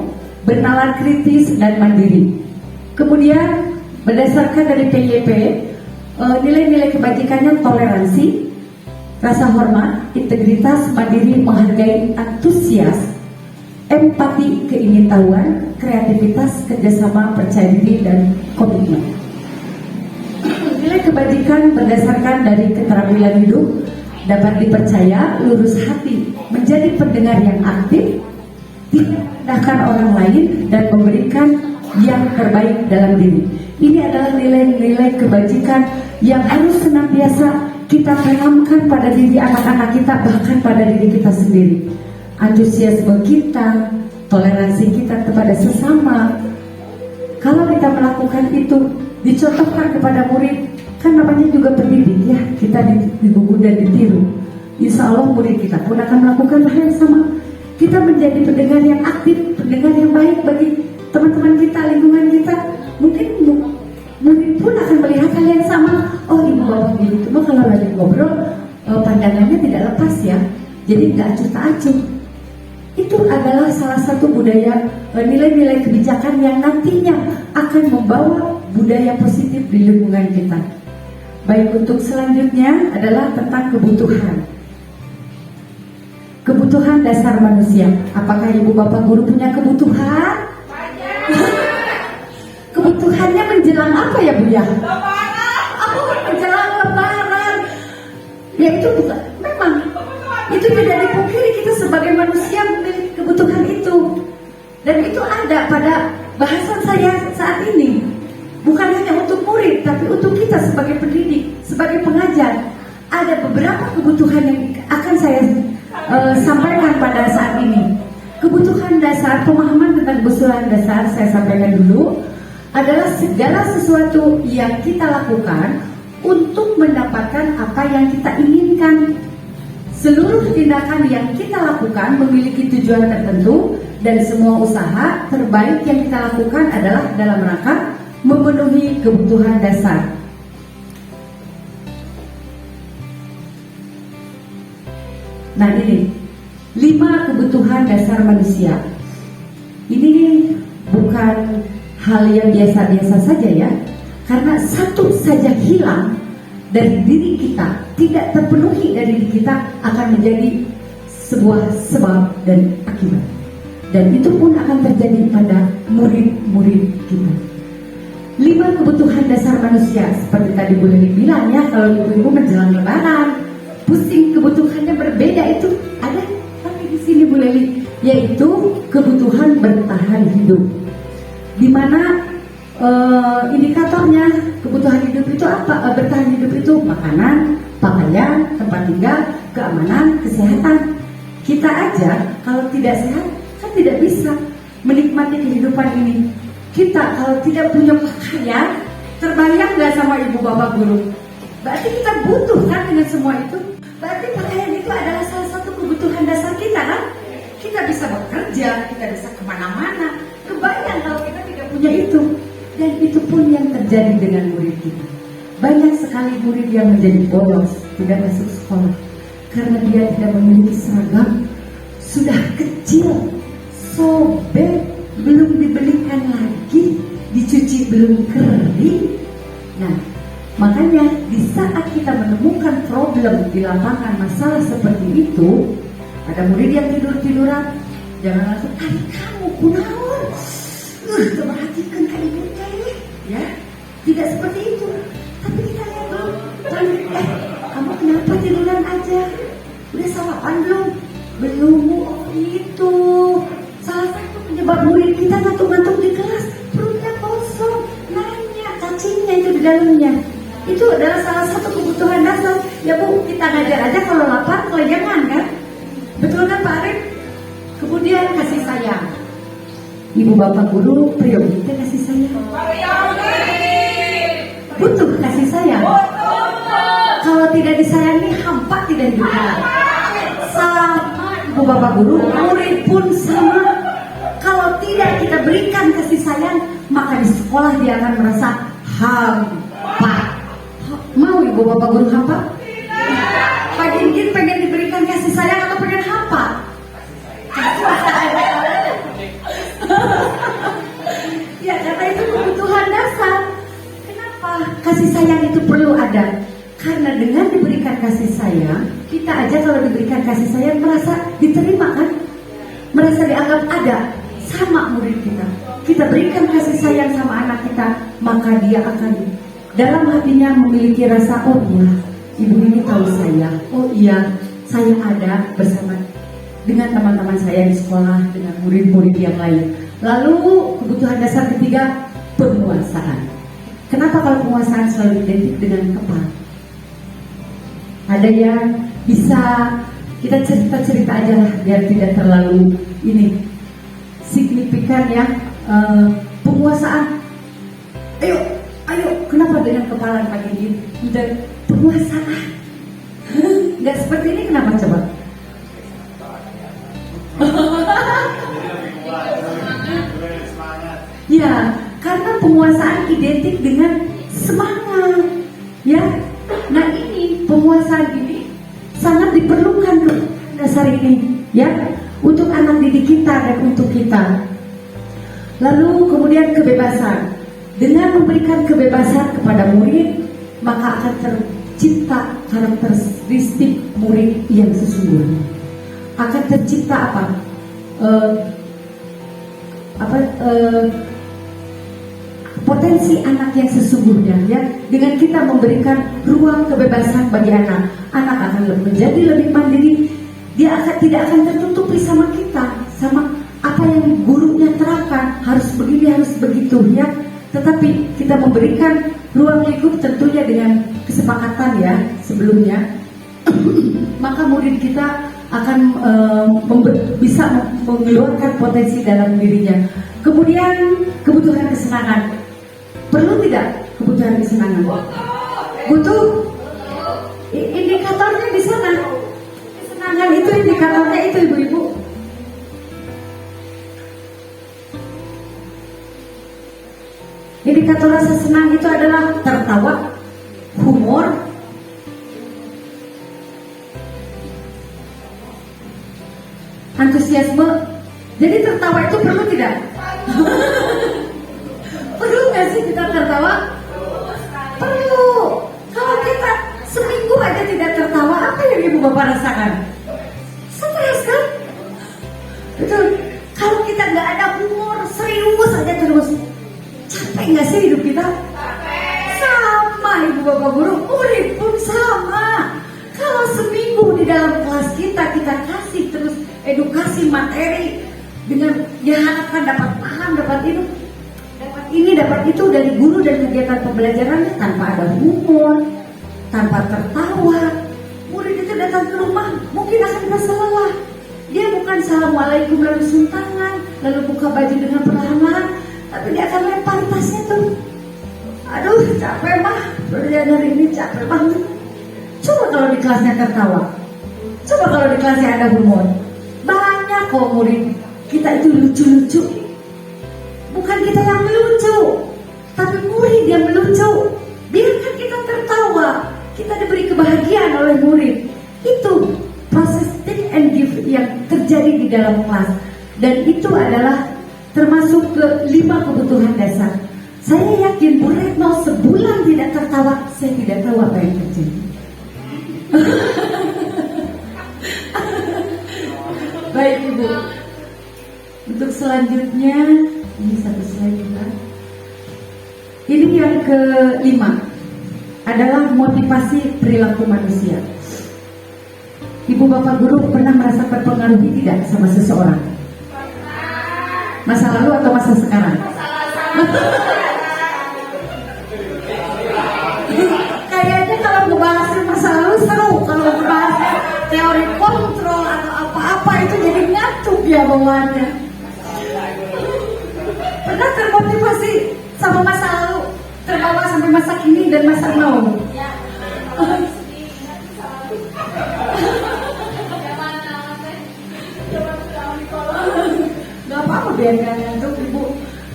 bernalar kritis dan mandiri. Kemudian berdasarkan dari PYP, nilai-nilai kebajikannya toleransi, rasa hormat, integritas, mandiri, menghargai, antusias, empati, keingintahuan, kreativitas, kerjasama, percaya diri, dan komitmen. Nilai kebajikan berdasarkan dari keterampilan hidup, dapat dipercaya, lurus hati, menjadi pendengar yang aktif, tidak merendahkan orang lain, dan memberikan yang terbaik dalam diri. Ini adalah nilai-nilai kebajikan yang harus senantiasa kita tanamkan pada diri anak-anak kita, bahkan pada diri kita sendiri. antusiasme kita, toleransi kita kepada sesama. Kalau kita melakukan itu, dicontohkan kepada murid, kan namanya juga pendidik ya, kita digugu dan ditiru. Insya Allah murid kita pun akan melakukan hal yang sama. Kita menjadi pendengar yang aktif, pendengar yang baik bagi teman-teman kita, lingkungan kita. Mungkin murid pun akan melihat hal yang sama. Oh, ibu bapak gini, cuma kalau lagi ngobrol, pandangannya tidak lepas ya, jadi nggak acuh tak acuh. Itu adalah salah satu budaya, nilai-nilai kebijakan yang nantinya akan membawa budaya positif di lingkungan kita. Baik, untuk selanjutnya adalah tentang kebutuhan. Kebutuhan dasar manusia. Apakah ibu bapak guru punya kebutuhan? Kebutuhannya menjelang apa ya Bu ya? Menjelang Lebaran. Ya itu bukan, memang itu tidak dipungkiri, kita sebagai manusia memiliki kebutuhan itu. Dan itu ada pada bahasan saya saat ini. Bukan hanya untuk murid, tapi untuk kita sebagai pendidik, sebagai pengajar. Ada beberapa kebutuhan yang akan saya sampaikan pada saat ini. Kebutuhan dasar, pemahaman tentang kebutuhan dasar saya sampaikan dulu, adalah segala sesuatu yang kita lakukan untuk mendapatkan apa yang kita inginkan. Seluruh tindakan yang kita lakukan memiliki tujuan tertentu, dan semua usaha terbaik yang kita lakukan adalah dalam rangka memenuhi kebutuhan dasar. Nah, ini 5 kebutuhan dasar manusia. Ini bukan hal yang biasa-biasa saja ya, karena satu saja hilang dari diri kita, tidak terpenuhi dari diri kita, akan menjadi sebuah sebab dan akibat. Dan itu pun akan terjadi pada murid-murid kita. 5 kebutuhan dasar manusia, seperti tadi Bu Leli bilang ya, kalau ibu-ibu menjelang Lebaran, pusing kebutuhannya berbeda, itu ada tapi di sini Bu Leli, yaitu kebutuhan bertahan hidup. Di mana indikatornya kebutuhan hidup itu apa? Bertahan hidup itu makanan, pakaian, tempat tinggal, keamanan, kesehatan. Kita aja kalau tidak sehat kan tidak bisa menikmati kehidupan ini. Kita kalau tidak punya pakaian, terbayang nggak sama ibu bapak guru? Berarti kita butuh kan dengan semua itu. Berarti pakaian itu adalah salah satu kebutuhan dasar kita kan? Kita bisa bekerja, kita bisa kemana-mana. Kebayang kalau kita tidak punya itu. Dan itu pun yang terjadi dengan murid kita. Banyak sekali murid yang menjadi bolos, tidak masuk sekolah karena dia tidak memiliki seragam. Sudah kecil, sobek, belum dibelikan lagi, dicuci belum kering. Nah, makanya di saat kita menemukan problem di lapangan, masalah seperti itu, ada murid yang tidur-tiduran, jangan langsung, kamu kunaon, perhatikan kan ibu teh, ya, tidak seperti itu. Tapi kita lihat dulu, kamu kenapa tiduran aja? Udah sarapan belum? Belum, oh itu. Salah satu penyebab murid kita ngantuk-ngantuk di kelas, perutnya kosong, nanya, cacingnya itu di dalamnya. Itu adalah salah satu kebutuhan dasar. Ya Bu, kita ngajar aja kalau lapar, kelejangan kan? Betul kan Pak Arif? Kemudian kasih sayang. Ibu bapak guru prioritas kasih sayang. Butuh kasih sayang. Kalau tidak disayangi, hampa tidak hidupnya. Sama ibu bapak guru, murid pun sama. Kalau tidak kita berikan kasih sayang, maka di sekolah dia akan merasa hampa. Mau ibu bapak guru hampa? Pak Ginggit pengen diberikan kasih sayang atau pengen hampa? Ya, karena itu kebutuhan dasar. Kenapa kasih sayang itu perlu ada? Karena dengan diberikan kasih sayang, kita aja kalau diberikan kasih sayang merasa diterima kan? Merasa dianggap ada. Sama murid kita. Kita berikan kasih sayang sama anak kita, maka dia akan dalam hatinya memiliki rasa, oh iya, ibu ini tahu saya. Oh iya, saya ada bersama dengan teman-teman saya di sekolah, dengan murid-murid yang lain. Lalu kebutuhan dasar ketiga, penguasaan. Kenapa kalau penguasaan selalu identik dengan kepala? Ada yang bisa Kita cerita-cerita aja lah biar tidak terlalu ini signifikan ya. Penguasaan. Ayo, kenapa dengan kepala pagi ini? Dan penguasaan. Nggak seperti ini kenapa coba? Ya, karena penguasaan identik dengan semangat. Ya, nah ini penguasaan ini sangat diperlukan loh dasar ini, ya, untuk anak didik kita dan untuk kita. Lalu kemudian kebebasan. Dengan memberikan kebebasan kepada murid, maka akan tercipta karakteristik murid yang sesungguhnya. Akan tercipta potensi anak yang sesungguhnya, ya. Dengan kita memberikan ruang kebebasan bagi anak akan menjadi lebih mandiri. Dia tidak akan tertutupi sama kita, sama apa yang gurunya terapkan, harus begini, harus begitu, ya. Tetapi kita memberikan ruang lingkup tentunya dengan kesepakatan ya sebelumnya, maka murid kita akan bisa mengeluarkan potensi dalam dirinya. Kemudian kebutuhan kesenangan. Perlu tidak kebutuhan kesenangan? Butuh. Indikatornya di sana. Kesenangan itu indikatornya itu ibu-ibu. Indikator rasa senang itu adalah tertawa, humor, antusiasme. Jadi tertawa itu perlu tidak? Perlu nggak sih kita tertawa? Perlu. Kalau kita seminggu aja tidak tertawa, apa yang ibu bapak rasakan? Stres kan? Betul. Kalau kita nggak ada humor, serius aja terus, capek nggak sih hidup kita? Sama ibu bapak guru, murid pun sama. Kalau seminggu di dalam kelas kita kasih terus edukasi materi dengan diharapkan dapat paham, dapat ini, dapat itu dari guru dan kegiatan pembelajarannya tanpa ada humor, tanpa tertawa, murid itu datang ke rumah mungkin akan merasa lelah. Dia bukan assalamualaikum lalu cium tangan, lalu buka baju dengan perlahan-lahan, tapi dia akan lempar tasnya tuh. Aduh, capek mah, belajar hari ini capek banget. Coba kalau di kelasnya tertawa, coba kalau di kelasnya ada humor. Banyak kok murid kita itu lucu-lucu. Bukan kita yang lucu, tapi murid yang lucu. Biarkan kita tertawa, kita diberi kebahagiaan oleh murid. Itu proses take and give yang terjadi di dalam kelas. Dan itu adalah termasuk ke 5 kebutuhan dasar. Saya yakin Bu Retno sebulan tidak tertawa, saya tidak tahu apa yang terjadi. Baik Ibu. Untuk selanjutnya, ini satu slide juga. Ini yang ke-5 adalah motivasi perilaku manusia. Ibu bapak guru pernah merasa terpengaruhi tidak sama seseorang? Masa lalu atau masa sekarang? Kayaknya kalau membahas masa lalu seru, kalau membahas teori kontrol atau apa-apa itu jadi ngantuk ya bawaannya. Pernah termotivasi sama masa lalu, terbawa sampai masa kini dan masa now? Gak apa-apa biarkan ngantuk Ibu.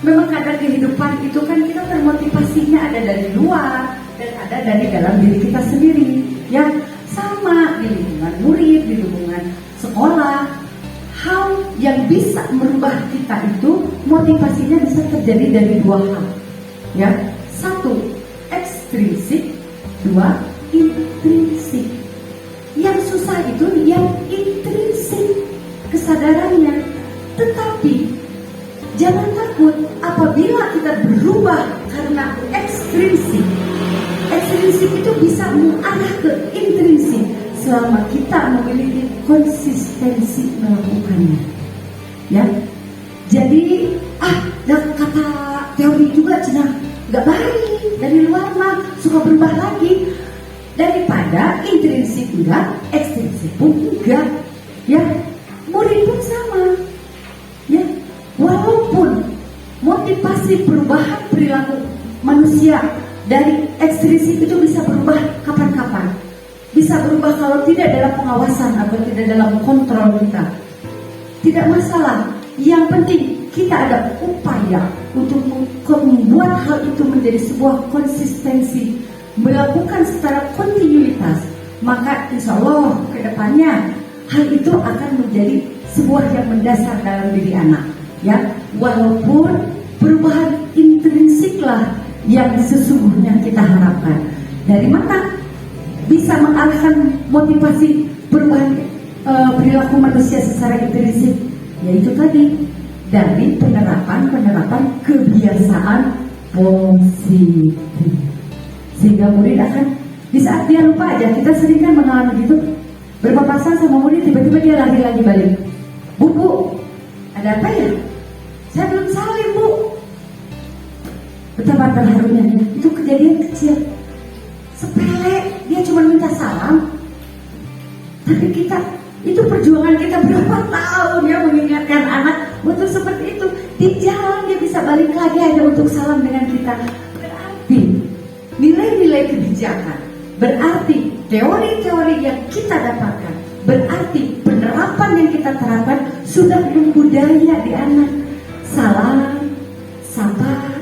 Memang kadang kehidupan itu kan kita termotivasinya ada dari luar dan ada dari dalam diri kita sendiri. Ya sama di lingkungan murid, di lingkungan sekolah. Hal yang bisa merubah kita itu motivasinya bisa terjadi dari 2 hal. Ya, 1 ekstrinsik, 2 intrinsik. Yang susah itu yang intrinsik kesadarannya. Tetapi jangan takut apabila kita berubah karena ekstrinsik. Ekstrinsik itu bisa mengarah ke intrinsik selama kita memiliki konsistensi melakukannya. Ya, jadi kata teori juga cenah nggak baik dari luar mah suka berubah lagi. Daripada ada, intrinsik enggak, ekstrinsik pun enggak. Ya, murid pun sama. Ya, walaupun motivasi perubahan perilaku manusia dari ekstrinsik itu bisa berubah kapan-kapan. Bisa berubah kalau tidak dalam pengawasan atau tidak dalam kontrol kita. Tidak masalah. Yang penting kita ada upaya untuk membuat hal itu menjadi sebuah konsistensi, melakukan secara kontinuitas. Maka insya Allah ke depannya hal itu akan menjadi sebuah yang mendasar dalam diri anak. Ya, walaupun perubahan intrinsiklah yang sesungguhnya kita harapkan. Dari mana bisa mengalahkan motivasi perubahan perilaku manusia secara intrinsik? Yaitu tadi dari penerapan kebiasaan positif, sehingga murid akan di saat dia lupa aja. Kita sering kan mengalami gitu, berpapasan sama murid, tiba-tiba dia lagi balik, bu, ada apa ya? Saya belum salim, bu. Betapa terharunya. Itu kejadian kecil, sepele, dia cuma minta salam. Tapi itu perjuangan kita berapa tahun ya mengingatkan anak untuk seperti itu. Di jalan dia bisa balik lagi hanya untuk salam dengan kita. Berarti nilai-nilai kebijakan, berarti teori-teori yang kita dapatkan, berarti penerapan yang kita terapkan sudah membudaya di anak. Salam, sapa,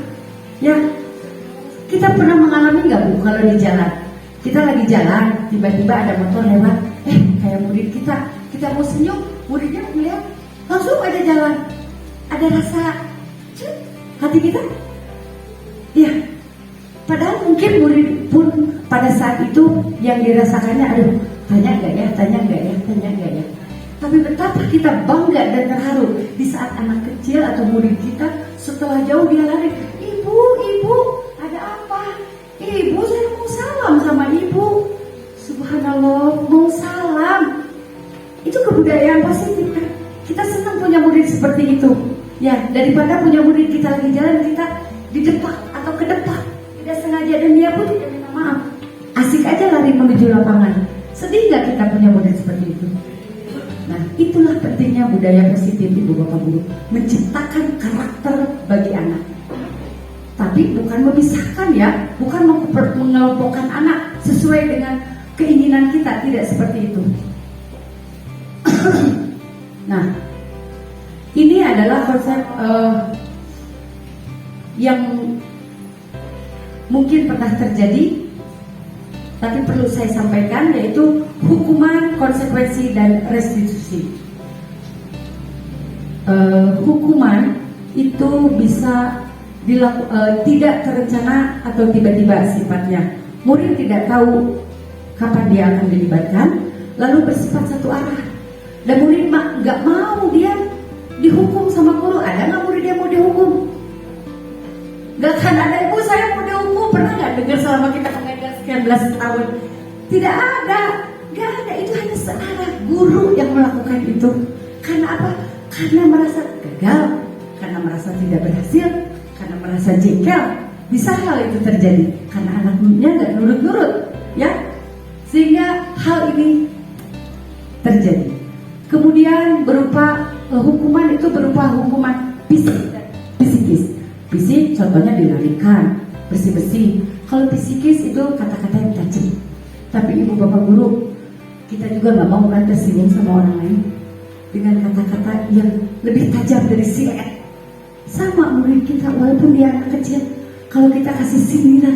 ya. Kita pernah mengalami nggak, Bu, kalau di jalan? Kita lagi jalan, tiba-tiba ada motor lewat, kayak murid kita mau senyum, muridnya melihat, langsung aja jalan. Ada rasa hati kita, ya. Padahal mungkin murid pun pada saat itu yang dirasakannya, aduh, tanya nggak ya. Tapi betapa kita bangga dan terharu di saat anak kecil atau murid kita setelah jauh dia lari, ibu, ada apa? Ibu, saya mau salam sama ibu. Subhanallah, mau salam. Itu kebudayaan positif kan? Kita senang punya murid seperti itu. Ya, daripada punya murid kita lagi jalan, kita di depan atau ke depan, tidak sengaja, dan dia pun tidak minta maaf. Asik aja lari menuju lapangan. Sedih gak kita punya murid seperti itu? Nah, itulah pentingnya budaya positif, Ibu Bapak Guru, menciptakan karakter bagi anak. Tapi bukan memisahkan ya, bukan mengelompokkan anak sesuai dengan keinginan kita, tidak seperti itu. Nah, ini adalah konsep yang mungkin pernah terjadi, tapi perlu saya sampaikan, yaitu hukuman, konsekuensi, dan restitusi. Hukuman itu bisa tidak terencana atau tiba-tiba sifatnya. Murid tidak tahu kapan dia akan dilibatkan, lalu bersifat satu arah. Dan murid nggak mau dia dihukum sama guru. Ada nggak murid yang mau dihukum? Nggak akan ada. Ibu, saya mau dihukum. Pernah nggak dengar selama kita mengajar sekian belas tahun? Tidak ada, nggak ada. Itu hanya searah, guru yang melakukan itu. Karena apa? Karena merasa gagal, karena merasa tidak berhasil, karena merasa jengkel. Bisa hal itu terjadi karena anaknya nggak nurut-nurut, ya, sehingga hal ini terjadi. Kemudian berupa hukuman itu berupa hukuman fisik dan psikis. Fisik contohnya dilarikan, bersih-bersih. Kalau psikis itu kata-kata yang tajam. Tapi Ibu Bapak Guru, kita juga nggak mau kan tersinggung sama orang lain dengan kata-kata yang lebih tajam dari silet. Sama murid kita, walaupun dia anak kecil, kalau kita kasih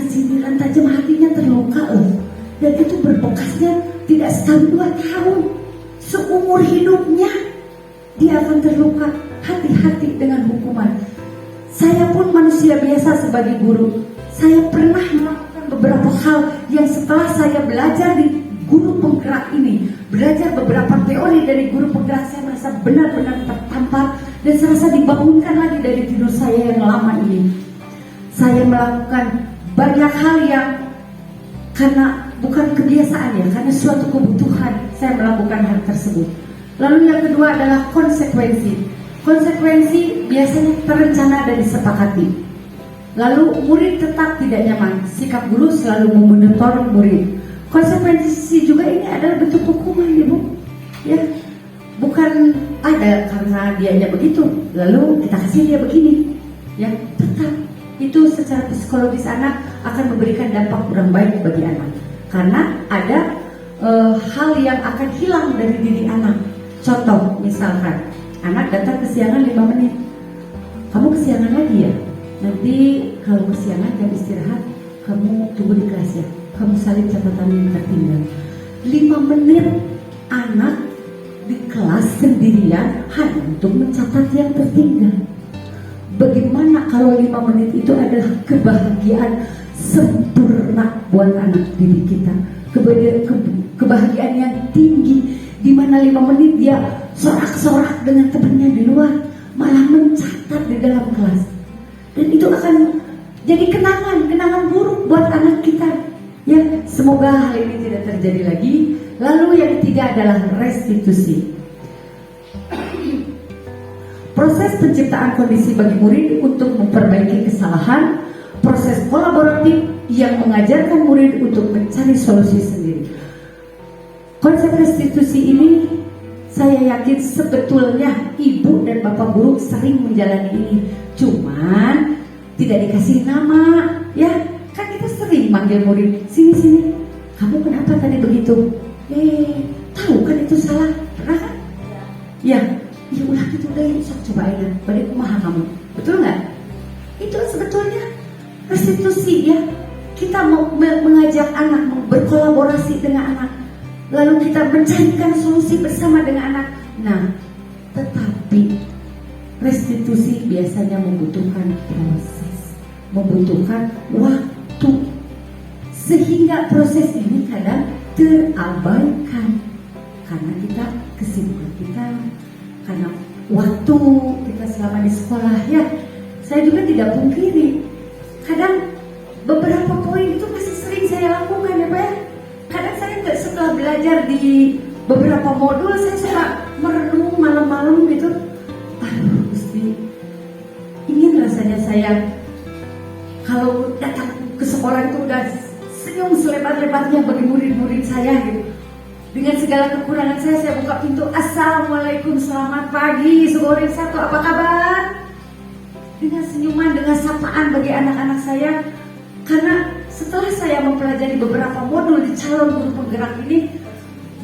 sindiran tajam, hatinya terluka loh. Dan itu berbekasnya tidak setahun 2 tahun, seumur hidupnya dia akan terluka. Hati-hati dengan hukuman. Saya pun manusia biasa sebagai guru. Saya pernah melakukan beberapa hal yang setelah saya belajar di guru penggerak ini, belajar beberapa teori dari guru penggerak, saya merasa benar-benar tertampar dan saya rasa dibangunkan lagi dari tidur saya yang lama ini. Saya melakukan banyak hal yang karena bukan kebiasaan ya, karena suatu kebutuhan saya melakukan hal tersebut. Lalu yang kedua adalah konsekuensi. Konsekuensi biasanya terencana dan disepakati. Lalu murid tetap tidak nyaman. Sikap guru selalu memonitor murid. Konsekuensi juga ini adalah bentuk hukuman, Ibu. Ya, bukan ada karena dianya begitu, lalu kita kasih dia begini. Ya, tetap itu secara psikologis anak akan memberikan dampak kurang baik bagi anak. Karena ada hal yang akan hilang dari diri anak. Contoh, misalkan anak datang kesiangan 5 menit. Kamu kesiangan lagi ya? Nanti kalau kesiangan jam istirahat, kamu tunggu di kelas ya. Kamu salin catatan yang tertinggal. 5 menit anak di kelas sendirian hanya untuk mencatat yang tertinggal. Bagaimana kalau 5 menit itu adalah kebahagiaan sempurna buat anak didik kita, kebahagiaan yang tinggi, di mana 5 menit dia sorak-sorak dengan temannya di luar, malah mencatat di dalam kelas, dan itu akan jadi kenangan buruk buat anak kita. Ya, semoga hal ini tidak terjadi lagi. Lalu yang ketiga adalah restitusi. Proses penciptaan kondisi bagi murid untuk memperbaiki kesalahan, proses kolaboratif yang mengajarkan murid untuk mencari solusi sendiri. Konsep restitusi ini saya yakin sebetulnya ibu dan bapak guru sering menjalani ini, cuman tidak dikasih nama, ya. Kan kita sering manggil murid, sini, kamu kenapa tadi begitu? Tahu kan itu salah, pernah kan? Ya ulah gitu deh, sok cobain, balik kumaha kamu, betul nggak? Itu sebetulnya restitusi, ya. Kita mau mengajak anak, mau berkolaborasi dengan anak, lalu kita mencarikan solusi bersama dengan anak. Nah, tetapi restitusi biasanya membutuhkan proses, membutuhkan waktu, sehingga proses ini kadang terabaikan karena kita kesibukan kita, karena waktu kita selama di sekolah. Ya, saya juga tidak pungkiri, kadang beberapa poin itu masih sering saya lakukan, ya Pak ya. Kadang saya setelah belajar di beberapa modul, saya suka merenung malam-malam gitu. Aduh, Gusti, ingin rasanya saya kalau datang ke sekolah itu udah senyum selebar-lebarnya bagi murid-murid saya gitu. Dengan segala kekurangan saya buka pintu, assalamualaikum, selamat pagi, Sugoreng 1, apa kabar? Dengan senyuman, dengan sapaan bagi anak-anak saya. Karena setelah saya mempelajari beberapa modul di calon guru penggerak ini,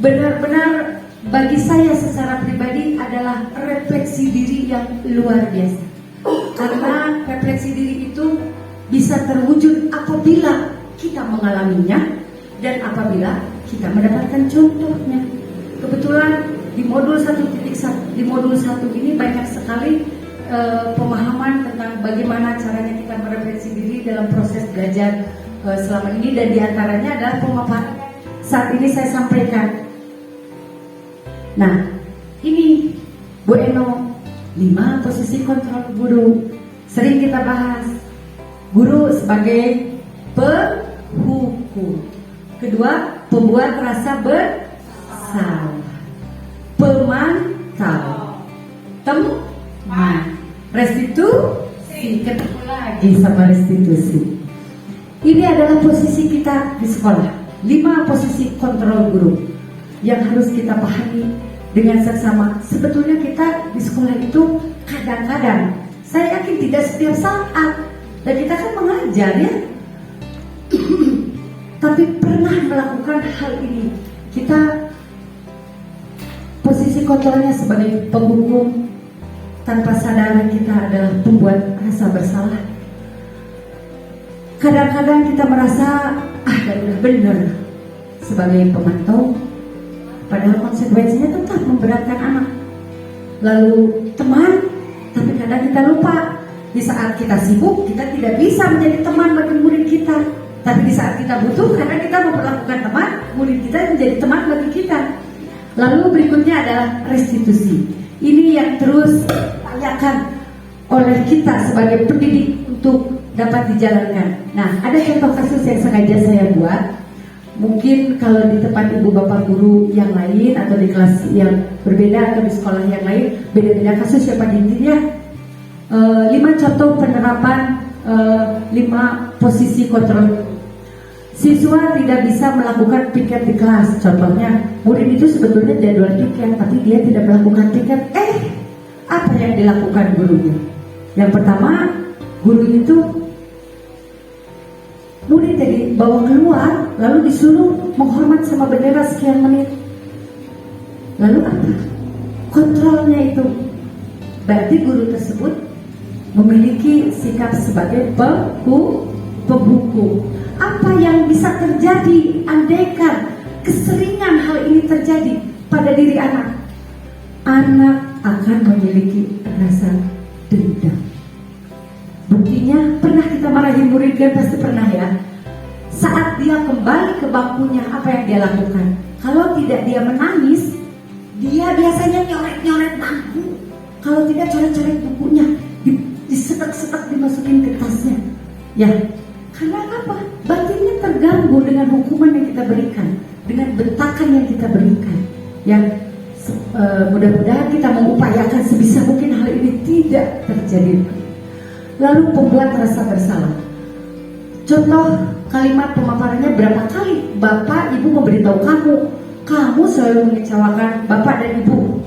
benar-benar bagi saya secara pribadi adalah refleksi diri yang luar biasa. Karena refleksi diri itu bisa terwujud apabila kita mengalaminya dan apabila kita mendapatkan contohnya. Kebetulan di modul 1.1 ini banyak sekali pemahaman tentang bagaimana caranya kita merefleksi diri dalam proses belajar selama ini, dan diantaranya adalah pemaparan saat ini saya sampaikan. Nah, ini Bu Eno, 5 posisi kontrol guru. Sering kita bahas guru sebagai penghukum. Kedua, pembuat rasa bersalah. Pemantau. Teman. Restitusi. Ketemu lagi sama restitusi. Ini adalah posisi kita di sekolah. 5 posisi kontrol guru yang harus kita pahami dengan seksama. Sebetulnya kita di sekolah itu kadang-kadang, saya yakin tidak setiap saat, dan kita kan mengajar, ya. Tapi pernah melakukan hal ini. Kita posisi kontrolnya sebagai penghukum, tanpa sadar kita adalah pembuat rasa bersalah. Kadang-kadang kita merasa udah benar sebagai pemantau, padahal konsekuensinya tetap memberatkan anak. Lalu teman, tapi kadang kita lupa, di saat kita sibuk kita tidak bisa menjadi teman bagi murid kita. Tapi di saat kita butuh, karena kita memperlakukan teman, murid kita menjadi teman bagi kita. Lalu berikutnya adalah restitusi. Ini yang terus ditanyakan oleh kita sebagai pendidik untuk dapat dijalankan. Nah, ada contoh kasus yang sengaja saya buat. Mungkin kalau di tempat ibu bapak guru yang lain atau di kelas yang berbeda atau di sekolah yang lain, beda-beda kasus ya Pak Dintinya. 5 contoh penerapan 5 posisi kontrol. Siswa tidak bisa melakukan piket di kelas. Contohnya, murid itu sebetulnya jadwal piket, tapi dia tidak melakukan piket. Apa yang dilakukan gurunya? Yang pertama, guru itu murid jadi bawa keluar, lalu disuruh menghormat sama bendera sekian menit. Lalu apa? Kontrolnya itu. Berarti guru tersebut memiliki sikap sebagai penghukum. Apa yang bisa terjadi andaikan keseringan hal ini terjadi pada diri anak? Anak akan memiliki rasa dendam. Buktinya, pernah kita marahin murid kan? Pasti pernah ya. Saat dia kembali ke bangkunya, apa yang dia lakukan? Kalau tidak dia menangis, dia biasanya nyoret-nyoret bangku. Kalau tidak coret-coret bukunya, disetak-setak dimasukin ke tasnya. Ya, karena apa? Batinnya terganggu dengan hukuman yang kita berikan, dengan bentakan yang kita berikan. Yang mudah-mudahan kita mengupayakan sebisa mungkin hal ini tidak terjadi. Lalu pembuat rasa bersalah. Contoh kalimat pemaparannya, berapa kali Bapak Ibu memberitahu kamu selalu mengecewakan Bapak dan Ibu.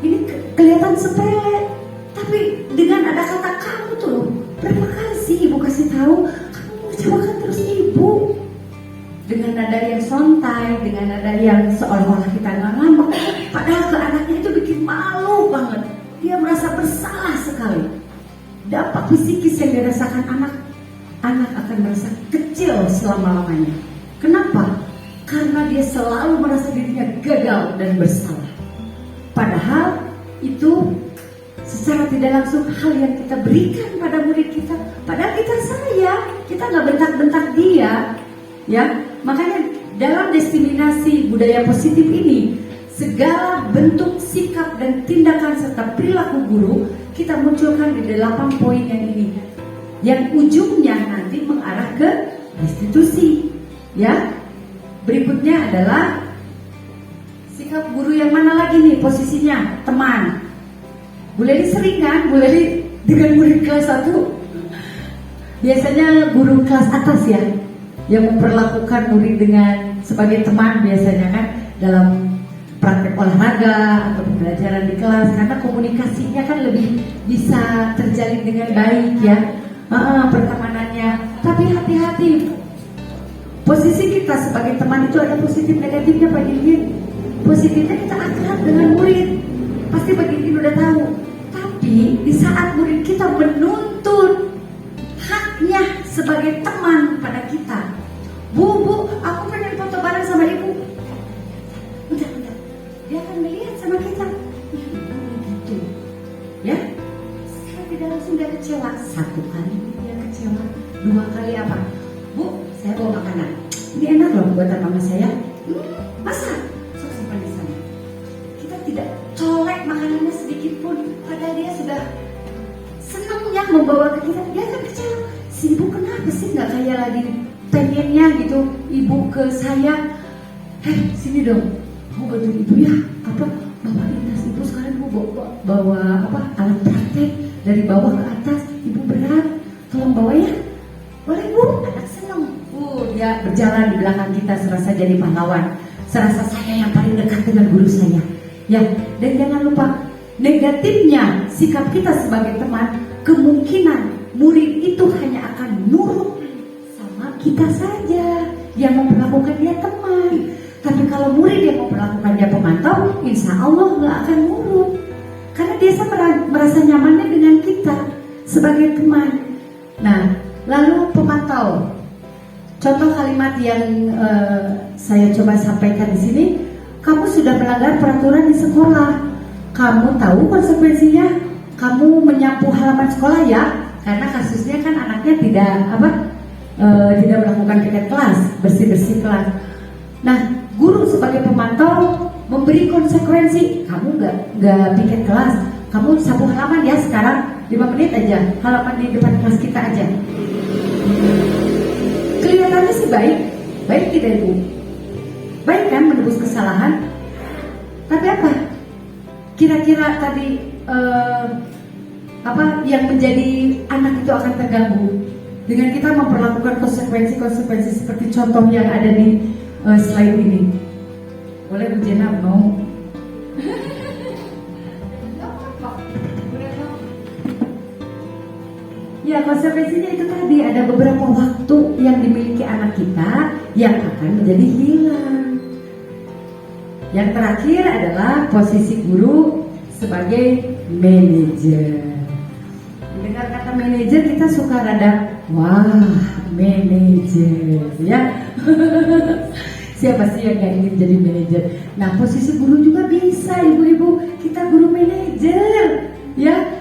Ini kelihatan sepele, tapi dengan ada kata kamu tuh, berapa kali sih Ibu kasih tahu kamu mengecewakan terus Ibu. Dengan nada yang sontai, dengan nada yang seolah-olah kita nggak ngambek, padahal ke anaknya itu bikin malu banget. Dia merasa bersalah sekali. Dampak psikis yang dirasakan anak akan merasa kecil selama-lamanya. Kenapa? Karena dia selalu merasa dirinya gagal dan bersalah. Padahal itu secara tidak langsung hal yang kita berikan pada murid kita. Padahal kita sayang, kita nggak bentak-bentak dia, ya. Makanya dalam diseminasi budaya positif ini, segala bentuk sikap dan tindakan serta perilaku guru kita munculkan di 8 poin yang ini, yang ujungnya nanti mengarah ke institusi. Ya, berikutnya adalah sikap guru yang mana lagi nih posisinya? Teman. Bu Leli sering kan, Bu Leli dengan murid kelas 1, biasanya guru kelas atas ya, yang memperlakukan murid dengan sebagai teman biasanya kan, dalam praktek olahraga atau pembelajaran di kelas, karena komunikasinya kan lebih bisa terjalin dengan baik ya, pertemanannya. Tapi hati-hati, posisi kita sebagai teman itu ada positif negatifnya Pak Didin. Positifnya kita akrab dengan murid, pasti Pak Didin udah tahu. Tapi di saat murid kita menuntut haknya sebagai teman pada kita, Bu, aku pengen foto bareng sama Ibu. Bentar. Dia akan melihat sama kita, gitu. Ya, saya tidak langsung dia kecewa. 1 kali dia kecewa, 2 kali apa? Bu, saya bawa makanan. Ini enak loh buatan mama saya. Masa? Sok simpan di sana. Kita tidak colek makanannya sedikit pun, padahal dia sudah senangnya membawa ke kita. Dia akan kecewa. Si ibu kenapa sih nggak kayak lagi pengennya gitu ibu ke saya? Sini dong, mau bantuin ibu ya? Apa? Bawain tas ibu sekarang, ibu bawa apa? Alat praktek dari bawah ke atas. Ibu berat, tolong bawa ya. Boleh Bu, anak senang. Dia berjalan di belakang kita serasa jadi pahlawan, serasa saya yang paling dekat dengan guru saya. Ya, dan jangan lupa negatifnya sikap kita sebagai teman, kemungkinan murid itu hanya akan nurut sama kita saja yang memperlakukan dia teman. Tapi kalau murid yang memperlakukan dia pemantau, insya Allah nggak akan nurut, karena dia merasa nyamannya dengan kita sebagai teman. Nah, lalu pemantau. Contoh kalimat yang saya coba sampaikan di sini, kamu sudah melanggar peraturan di sekolah. Kamu tahu konsekuensinya? Kamu menyapu halaman sekolah ya? Karena kasusnya kan anaknya tidak melakukan piket kelas, bersih-bersih kelas. Nah, guru sebagai pemantau memberi konsekuensi. Kamu nggak piket kelas, kamu sapu halaman ya sekarang 5 menit aja, halaman di depan kelas kita aja. Kelihatannya sih baik tidak Ibu? Baik kan menebus kesalahan? Tapi apa? Kira-kira tadi apa yang menjadi anak itu akan terganggu? dengan kita memperlakukan konsekuensi-konsekuensi seperti contoh yang ada di slide ini. Boleh Bu Jena? No. Ya, konsekuensinya itu tadi ada beberapa waktu yang dimiliki anak kita yang akan menjadi hilang. Yang terakhir adalah posisi guru sebagai manajer. Dengar kata manajer kita suka rada wah manajer ya. Siapa sih yang gak ingin jadi manajer? Nah, posisi guru juga bisa ibu-ibu, kita guru manajer ya.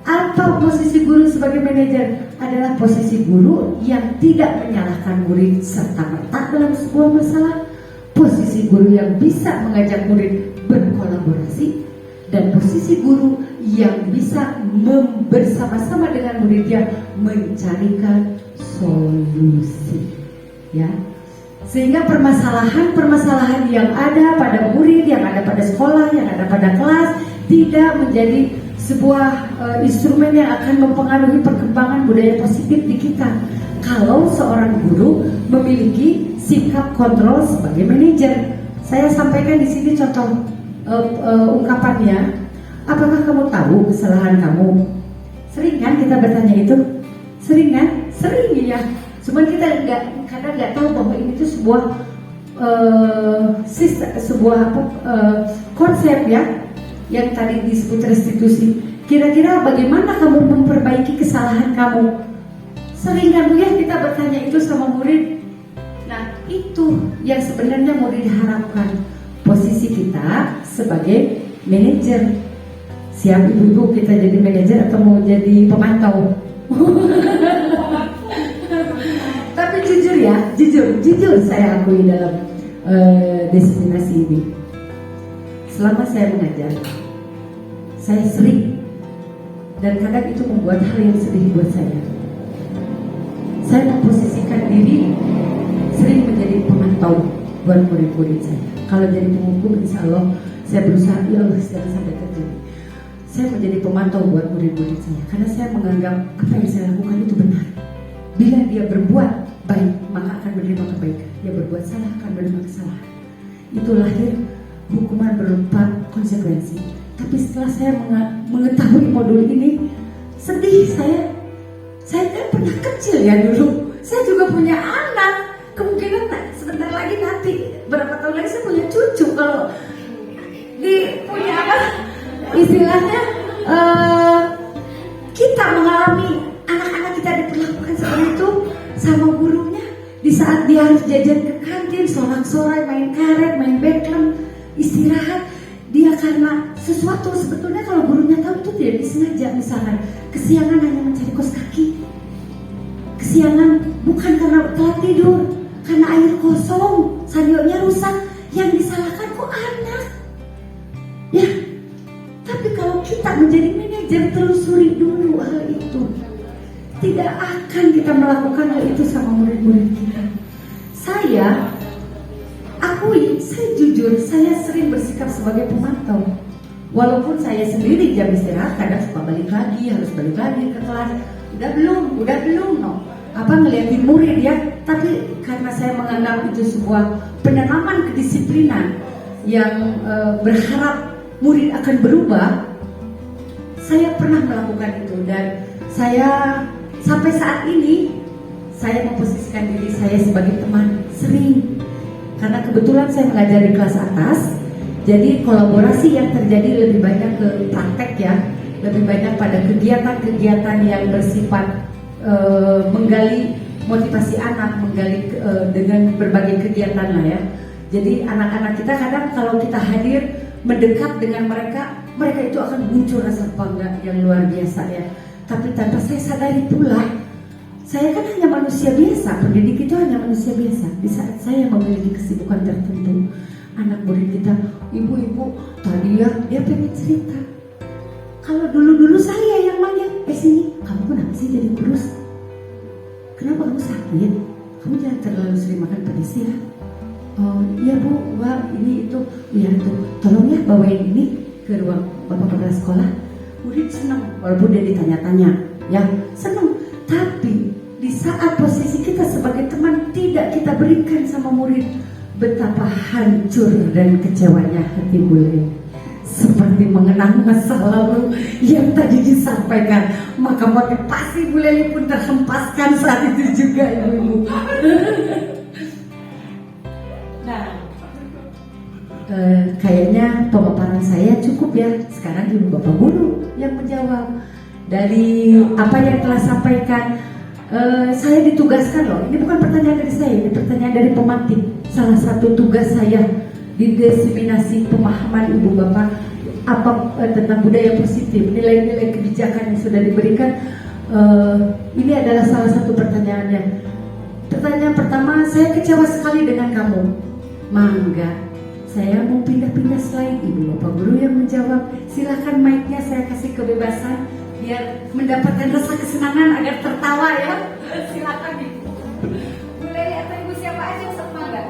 Apa posisi guru sebagai manajer? Adalah posisi guru yang tidak menyalahkan murid serta-merta dalam sebuah masalah. Posisi guru yang bisa mengajak murid berkolaborasi. Dan posisi guru yang bisa bersama-sama dengan muridnya mencarikan solusi. Ya. Sehingga permasalahan-permasalahan yang ada pada murid, yang ada pada sekolah, yang ada pada kelas tidak menjadi sebuah instrumen yang akan mempengaruhi perkembangan budaya positif di kita. Kalau seorang guru memiliki sikap kontrol sebagai manajer, saya sampaikan di sini contoh ungkapannya. Apakah kamu tahu kesalahan kamu? Sering kan kita bertanya itu? Sering kan? Sering ya. Cuman kita kadang nggak tahu bahwa ini tuh sebuah konsep ya. Yang tadi disebut restitusi. Kira-kira bagaimana kamu memperbaiki kesalahan kamu? Sering kan Bu ya kita bertanya itu sama murid. Nah, itu yang sebenarnya murid harapkan. Posisi kita sebagai manajer. Siap ibu-ibu kita jadi manajer atau mau jadi pemantau? Tapi jujur ya, jujur saya akui dalam destinasi ini. Selama saya mengajar, saya sering dan kadang itu membuat hal yang sedih buat saya. Saya memposisikan diri sering menjadi pemantau buat murid-murid saya. Kalau jadi penghukum, insya Allah saya berusaha, ya Allah jangan sampai terjadi. Saya menjadi pemantau buat murid-murid saya karena saya menganggap apa yang saya lakukan itu benar. Bila dia berbuat baik, maka akan menerima kebaikan. Dia berbuat salah akan menerima kesalahan. Itu lahir hukuman berupa konsekuensi. Tapi setelah saya mengetahui modul ini, sedih saya. Saya kan pernah kecil ya dulu. Saya juga punya anak. Kemungkinan sebentar lagi nanti berapa tahun lagi saya punya cucu. Kalau punya apa? Istilahnya kita mengalami anak-anak kita diperlakukan seperti itu sama gurunya. Di saat dia harus jajan ke kantin, sorak-sorai, main karet, main beklem, istirahat, dia karena sesuatu sebetulnya kalau gurunya tahu itu tidak disengaja. Misalkan kesiangan hanya mencari kos kaki, kesiangan bukan karena telat tidur, karena air kosong, sayurnya rusak, yang disalahkan kok anak ya. Tapi kalau kita menjadi manajer, telusuri dulu hal itu. Tidak akan kita melakukan hal itu sama murid-murid kita. Saya jujur, saya sering bersikap sebagai pemantau. Walaupun saya sendiri jam istirahat kadang suka balik lagi, harus balik lagi ke kelas. Udah belum, no. Apa ngeliatin murid ya. Tapi karena saya menganggap itu sebuah penanaman kedisiplinan yang berharap murid akan berubah, saya pernah melakukan itu. Dan saya sampai saat ini saya memposisikan diri saya sebagai teman sering. Karena kebetulan saya mengajar di kelas atas, jadi kolaborasi yang terjadi lebih banyak ke praktek ya, lebih banyak pada kegiatan-kegiatan yang bersifat menggali motivasi anak, menggali dengan berbagai kegiatan lah ya. Jadi anak-anak kita kadang kalau kita hadir mendekat dengan mereka itu akan muncul rasa bangga yang luar biasa ya. Tapi tanpa saya sadari pula, saya kan hanya manusia biasa, pendidik itu hanya manusia biasa. Di saat saya memiliki kesibukan tertentu, anak murid kita, ibu-ibu tadi ya dia pengen cerita. Kalau dulu saya yang manggil, sini, kamu kenapa sih jadi kurus? Kenapa kamu sakit? Kamu jangan terlalu sering makan pedas ya. Oh iya bu, wah ini itu, iya tuh, tolong ya bawain ini ke ruang bapak kepala sekolah. Murid senang, walaupun dia ditanya-tanya, ya senang. Tapi di sama murid, betapa hancur dan kecewanya hati bule. Seperti mengenang masa lalu yang tadi disampaikan, maka motivasi Bu Leli pun terhempaskan saat itu juga, ibu-ibu. Nah, kayaknya pemaparan saya cukup ya. Sekarang ibu bapak guru yang menjawab dari apa yang telah sampaikan. Saya ditugaskan loh. Ini bukan pertanyaan dari saya, ini pertanyaan dari pemantik. Salah satu tugas saya di diseminasi pemahaman ibu bapak apa tentang budaya positif, nilai-nilai kebijakan yang sudah diberikan. Ini adalah salah satu pertanyaannya. Pertanyaan pertama, saya kecewa sekali dengan kamu. Mangga, saya mau pindah-pindah slide. Ibu bapak guru yang menjawab. Silakan mic-nya saya kasih kebebasan biar mendapatkan rasa kesenangan agar tertawa ya. Silakan ibu. Bu Leli atau ibu siapa aja sama enggak?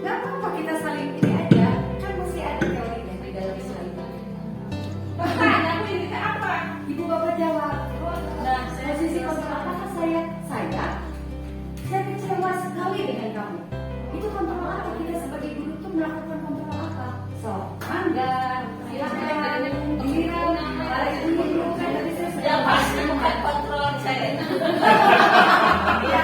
Gak apa-apa, kita saling ini aja. Kan mesti ada teorinya di dalam Islam. Bahkan aku ini ke apa? Ibu bapak jawab. Nah, posisi kontrol apa saya? Saya kecewa sekali dengan kamu. Itu kontrol apa? Kita sebagai guru tuh melakukan kontrol apa? So, mangga, silakan. Giliran, para ibu guru kan tadi saya sudah pasti bukan kontrol saya. Ya.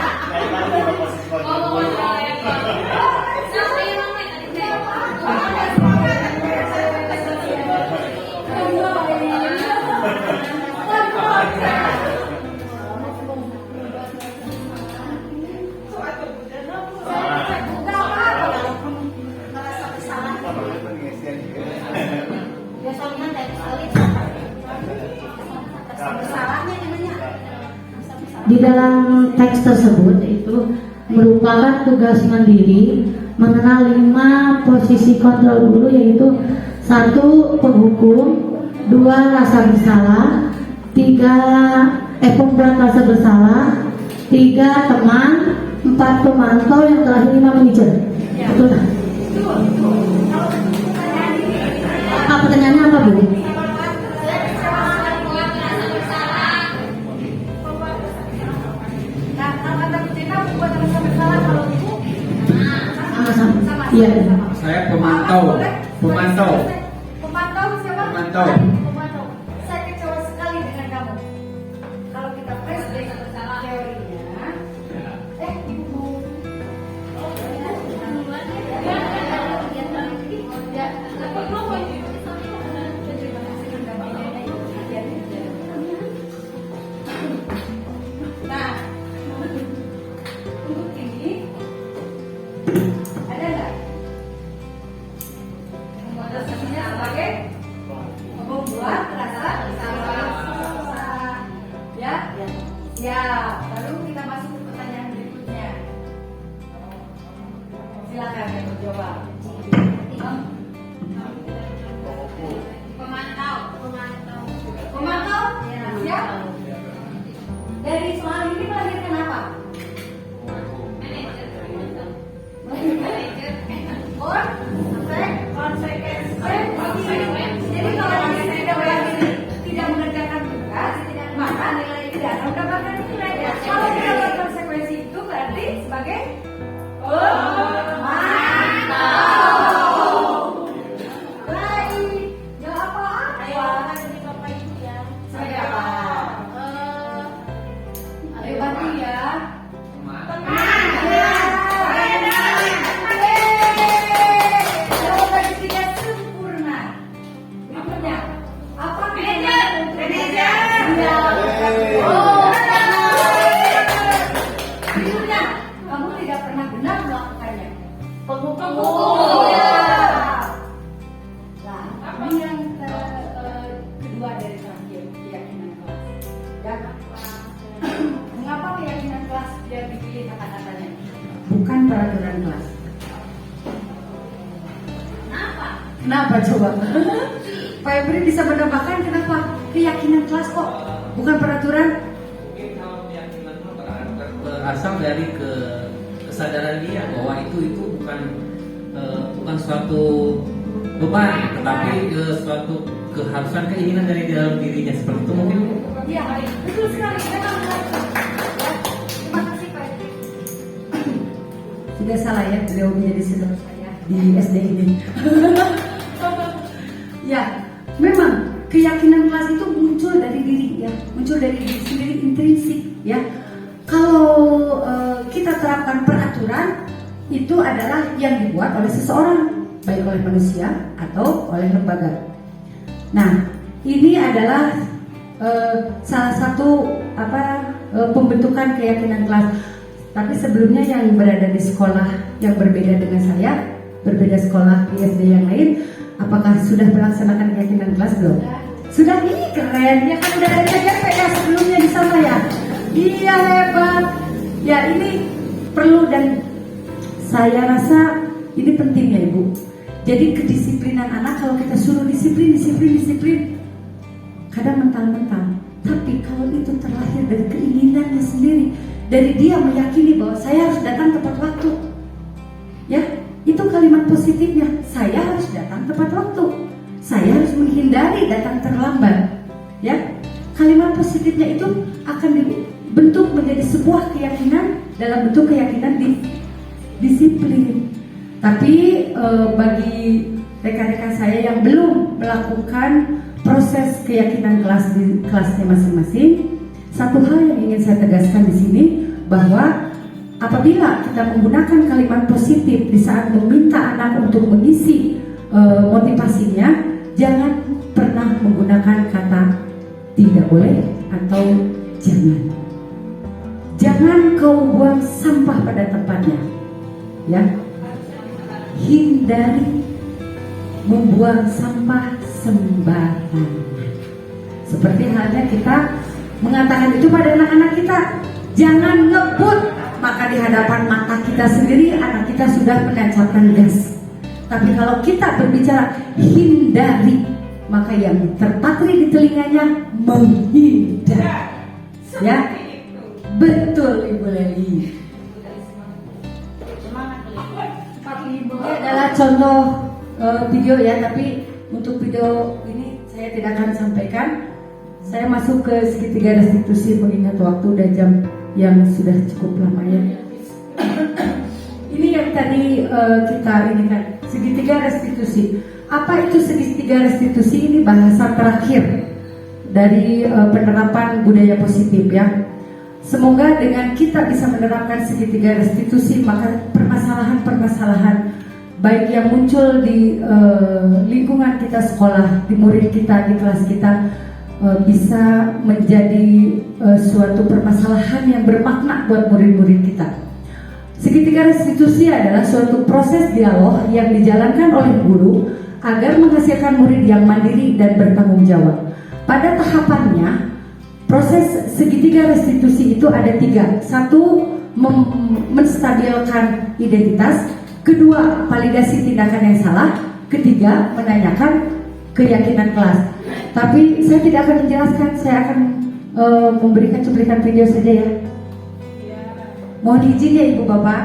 Di dalam teks tersebut itu merupakan tugas mandiri mengenal 5 posisi kontrol guru, yaitu 1. Penghukum, 2. Rasa bersalah, 3. Pembuat rasa bersalah, 3. Teman, 4. Pemantau, yang terakhir 5. Manajer. Betul. Pertanyaannya apa, Bu? Iya. Saya pemantau. Pemantau siapa? Pemantau. Pemantau. Saya kecewa sekali dengan kamu. Kalau kita flashback teorinya, ibu nah, untuk ini ada nggak? Membatasinya sebagai membuat rasa bersalah. Ya? Siap. Lalu kita masuk ke pertanyaan berikutnya. Silakan yang menjawab. Pemantau? Siap? Dari soal ini melahirkan apa? Jadi kalau tidak mengerjakan tugas, maka nilai tidak akan mendapatkan nilai. Kalau tidak berkonsekuensi itu berarti sebagai pemantau. Baik, jawab apa? Sebagai apa? Ayo bantu ya. Jawaban tidak sempurna. Berikutnya, apa? Manajer. Berikutnya, kamu tidak pernah benar melakukannya. Penghukum. Nah, ini yang kedua dari terakhir, keyakinan kelas. Ya. Mengapa keyakinan kelas tidak dipilih kata-katanya? Bukan peraturan kelas. Kenapa coba? Pak Ebri bisa menambahkan kenapa keyakinan kelas kok bukan peraturan? Mungkin kalau keyakinan itu berasal dari kesadaran dia bahwa itu bukan suatu beban, tetapi suatu keharusan, keinginan dari dalam dirinya, seperti itu mungkin. Iya, betul sekali. Memang benar. Ya, terima kasih Pak Ebri. tidak salah ya beliau menjadi senior saya di SD ini. Ya, memang keyakinan kelas itu muncul dari diri ya, muncul dari diri sendiri intrinsik ya. Kalau kita terapkan peraturan itu adalah yang dibuat oleh seseorang, baik oleh manusia atau oleh lembaga. Nah, ini adalah salah satu pembentukan keyakinan kelas. Tapi sebelumnya yang berada di sekolah yang berbeda dengan saya, berbeda sekolah di SD yang lain, apakah sudah melaksanakan keyakinan kelas belum? Sudah, ini keren ya kan, udah ada KJP ya sebelumnya di sana ya. Iya, hebat. Ya, ini perlu dan saya rasa ini penting ya Ibu. Jadi kedisiplinan anak, kalau kita suruh disiplin, kadang mental-mental. Tapi kalau itu terlahir dari keinginannya sendiri, dari dia meyakini bahwa saya harus datang tepat waktu, ya itu kalimat positifnya. Saya harus datang tepat waktu, saya harus menghindari datang terlambat, ya kalimat positifnya itu akan dibentuk menjadi sebuah keyakinan dalam bentuk keyakinan disiplin. Tapi bagi rekan-rekan saya yang belum melakukan proses keyakinan kelas di kelasnya masing-masing, satu hal yang ingin saya tegaskan di sini bahwa apabila kita menggunakan kalimat positif di saat meminta anak untuk mengisi motivasinya, jangan pernah menggunakan kata tidak boleh atau jangan. Jangan kau buang sampah pada tempatnya, ya. Hindari membuang sampah sembarangan. Seperti halnya kita mengatakan itu pada anak-anak kita, jangan ngebut, maka di hadapan mata kita sendiri anak kita sudah menancapkan gas. Tapi kalau kita berbicara hindari, maka yang terpatri di telinganya menghindar. Ya, betul Ibu Leli. Ini adalah contoh video ya, tapi untuk video ini saya tidak akan sampaikan. Saya masuk ke segitiga restitusi mengingat waktu dan jam yang sudah cukup lama ya. Ini yang tadi kita ini kan segitiga restitusi. Apa itu segitiga restitusi? Ini bahasa terakhir dari penerapan budaya positif ya. Semoga dengan kita bisa menerapkan segitiga restitusi, maka permasalahan-permasalahan baik yang muncul di lingkungan kita sekolah, di murid kita, di kelas kita bisa menjadi suatu permasalahan yang bermakna buat murid-murid kita. Segitiga restitusi adalah suatu proses dialog yang dijalankan oleh guru agar menghasilkan murid yang mandiri dan bertanggung jawab. Pada tahapannya, proses segitiga restitusi itu ada 3. 1, menstabilkan identitas. 2, validasi tindakan yang salah. 3, menanyakan keyakinan kelas. Tapi saya tidak akan menjelaskan, saya akan memberikan cuplikan video saja ya. Mohon izin ya Ibu Bapak.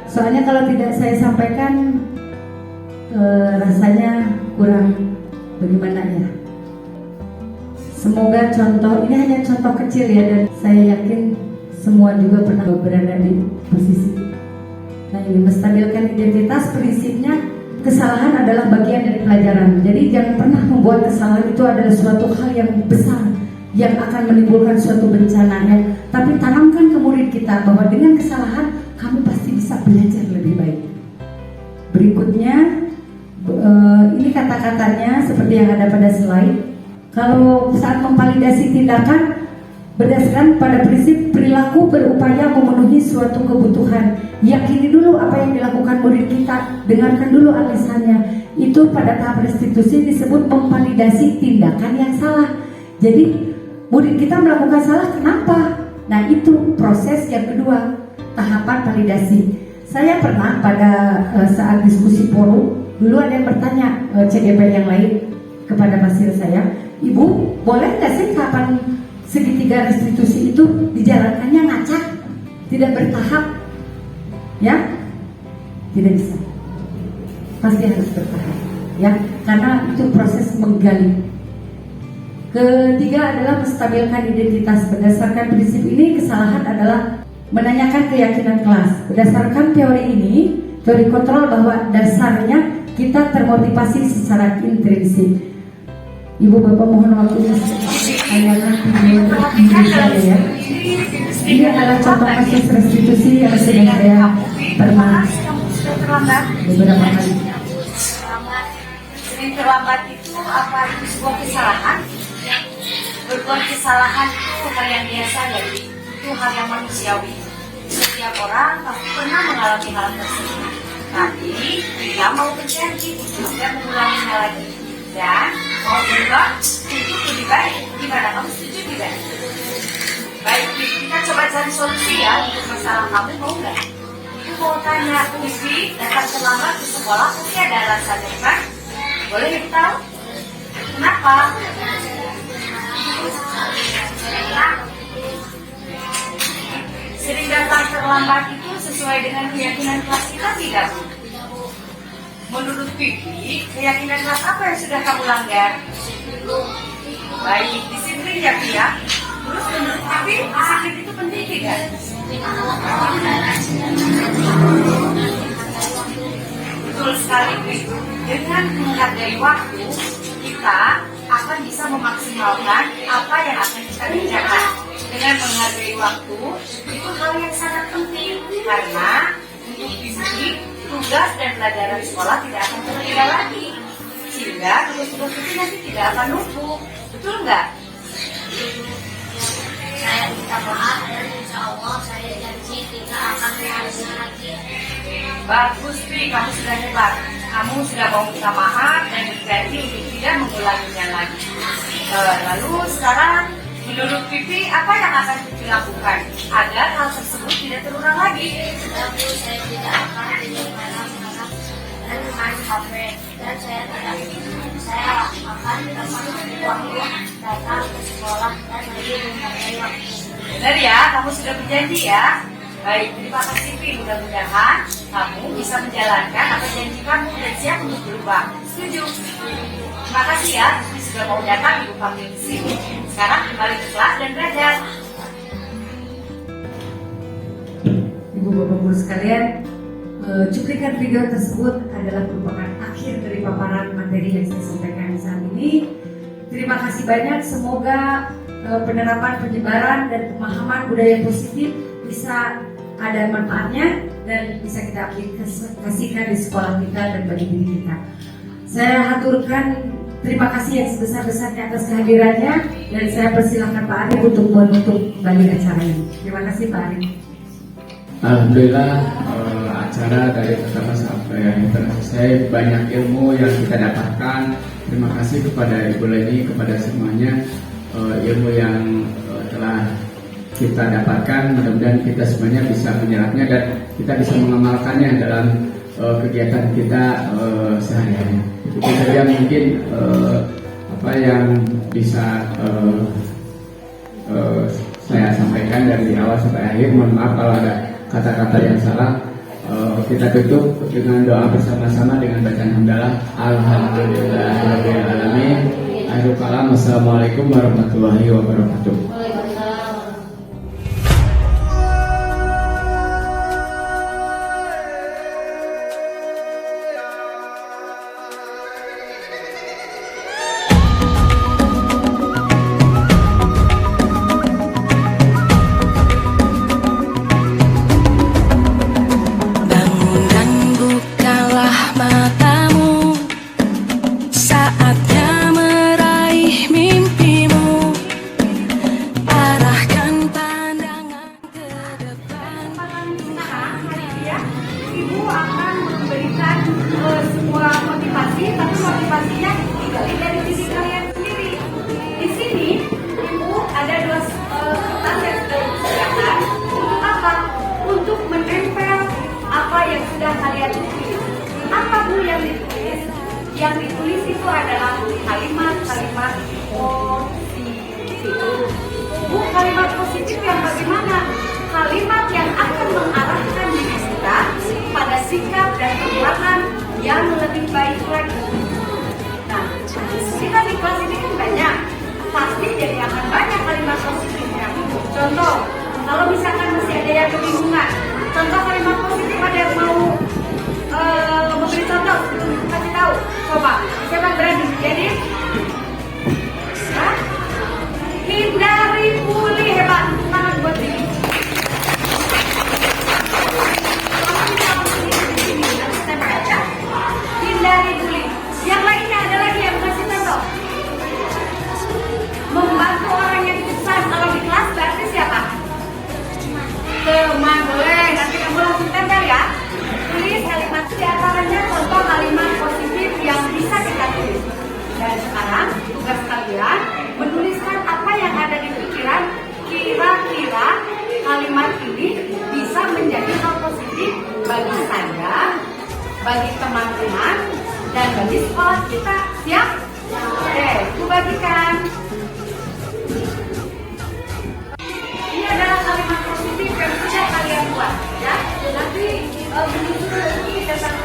Soalnya kalau tidak saya sampaikan rasanya kurang bagaimana ya. Semoga contoh, ini hanya contoh kecil ya, dan saya yakin semua juga pernah berada di posisi. Nah, ini menstabilkan identitas, prinsipnya kesalahan adalah bagian dari pelajaran. Jadi jangan pernah membuat kesalahan itu adalah suatu hal yang besar yang akan menimbulkan suatu bencana ya. Tapi tanamkan ke murid kita bahwa dengan kesalahan kamu pasti bisa belajar lebih baik. Berikutnya ini kata-katanya seperti yang ada pada slide. Kalau saat memvalidasi tindakan berdasarkan pada prinsip perilaku berupaya memenuhi suatu kebutuhan. Yakini dulu apa yang dilakukan murid kita, dengarkan dulu alasannya. Itu pada tahap restitusi disebut memvalidasi tindakan yang salah. Jadi murid kita melakukan salah, kenapa? Nah itu proses yang kedua, tahapan validasi. Saya pernah pada saat diskusi forum, dulu ada yang bertanya CGP yang lain kepada pasir saya, Ibu boleh nggak sih kapan segitiga restitusi itu dijalankannya ngacak, tidak bertahap? Ya, tidak bisa. Pasti harus bertahap, ya, karena itu proses menggali. Ketiga adalah menstabilkan identitas. Berdasarkan prinsip ini, kesalahan adalah menanyakan keyakinan kelas. Berdasarkan teori ini, teori kontrol bahwa dasarnya kita termotivasi secara intrinsik. Ibu Bapak mohon waktunya tayangan video saya ya. Ini adalah contoh kasus restitusi yang sedang saya pernah beberapa kali. Sering terlambat itu apa itu sebuah kesalahan? Berbuat kesalahan itu hal yang biasa ya, itu hal yang manusiawi. Setiap orang pasti pernah mengalami hal tersebut. Tapi dia mau berjanji untuk tidak mengulanginya lagi dan mau berubah untuk lebih baik. Gimana, kamu setuju tidak? Baik, kita coba cari solusi ya untuk masalah kamu, mau nggak? Itu mau tanya, Vivi datang terlambat ke sekolah pasti ada alasannya kan? Boleh kita tahu? Kenapa? Sering datang terlambat itu sesuai dengan keyakinan kelas kita tidak, Bu? Menurut Vivi, keyakinan kelas apa yang sudah kamu langgar? Baik, disiplin ya, Pia. Terus menurut Vivi, disiplin itu penting tidak? Betul sekali, Vivi. Dengan menghargai waktu, kita akan bisa memaksimalkan apa yang akan kita kerjakan. Dengan menghargai waktu, itu hal yang sangat penting karena untuk Vivi, tugas dan pelajaran sekolah tidak akan tertunda lagi, sehingga tugas-tugas itu nanti tidak akan numpuk. Betul nggak? Saya minta maaf dan insya Allah saya janji tidak akan mengulangi lagi. Bagus, Pi, kamu sudah hebat. Kamu sudah mau minta maaf dan berjanji untuk tidak mengulanginya lagi. Lalu sekarang, menurut Vivi, apa yang akan Vivi lakukan agar hal tersebut tidak terulang lagi? Tapi saya tidak akan marah-marah dan main HP dan saya akan dapat waktu datang ke sekolah dan lagi menghargai waktu. Benar ya, kamu sudah berjanji ya. Baik, terima kasih Pi. Mudah-mudahan kamu bisa menjalankan apa janji kamu dan siap untuk berubah. Setuju? Terima kasih ya, Vivi sudah mau datang Ibu panggil di sini. Sekarang kembali ke kelas dan belajar. Ibu Bapak Guru sekalian, cuplikan video tersebut adalah merupakan akhir dari paparan materi yang saya sampaikan saat ini. Terima kasih banyak, semoga penerapan penyebaran dan pemahaman budaya positif bisa ada manfaatnya dan bisa kita aplikasikan di sekolah kita dan bagi diri kita. Saya haturkan terima kasih yang sebesar-besarnya atas kehadirannya dan saya persilahkan Pak Arif untuk menutup kembali acara ini. Terima kasih Pak Arif. Alhamdulillah, acara dari pertama sampai akhir selesai, banyak ilmu yang kita dapatkan. Terima kasih kepada Ibu Leni, kepada semuanya, ilmu yang telah kita dapatkan. Mudah-mudahan kita semuanya bisa menyerapnya dan kita bisa mengamalkannya dalam kegiatan kita sehari-hari. Itu saja mungkin apa yang bisa saya sampaikan dari awal sampai akhir. Mohon maaf kalau ada kata-kata yang salah. Kita tutup dengan doa bersama-sama dengan bacaan hamdalah. Alhamdulillahirabbil alamin. Akhirul kalam. Wassalamualaikum warahmatullahi wabarakatuh. Bangun dan bukalah matamu, saatnya meraih mimpimu. Arahkan pandangan ke depan. Ya, Ibu akan memberikan sebuah motivasi, tapi motivasinya digali dari diri kalian sendiri. Di sini, Ibu ada dua kertas yang sudah disediakan. Untuk apa? Untuk menempel apa yang sudah kalian tulis. Apa Bu yang ditulis? Yang ditulis itu adalah kalimat-kalimat positif. Bu, kalimat positif yang bagaimana? Kalimat yang akan mengarahkan diri kita pada sikap dan perbuatan yang lebih baik lagi. Nah, kita di kelas ini kan banyak, pasti jadi akan banyak kalimat positifnya. Contoh, kalau misalkan masih ada yang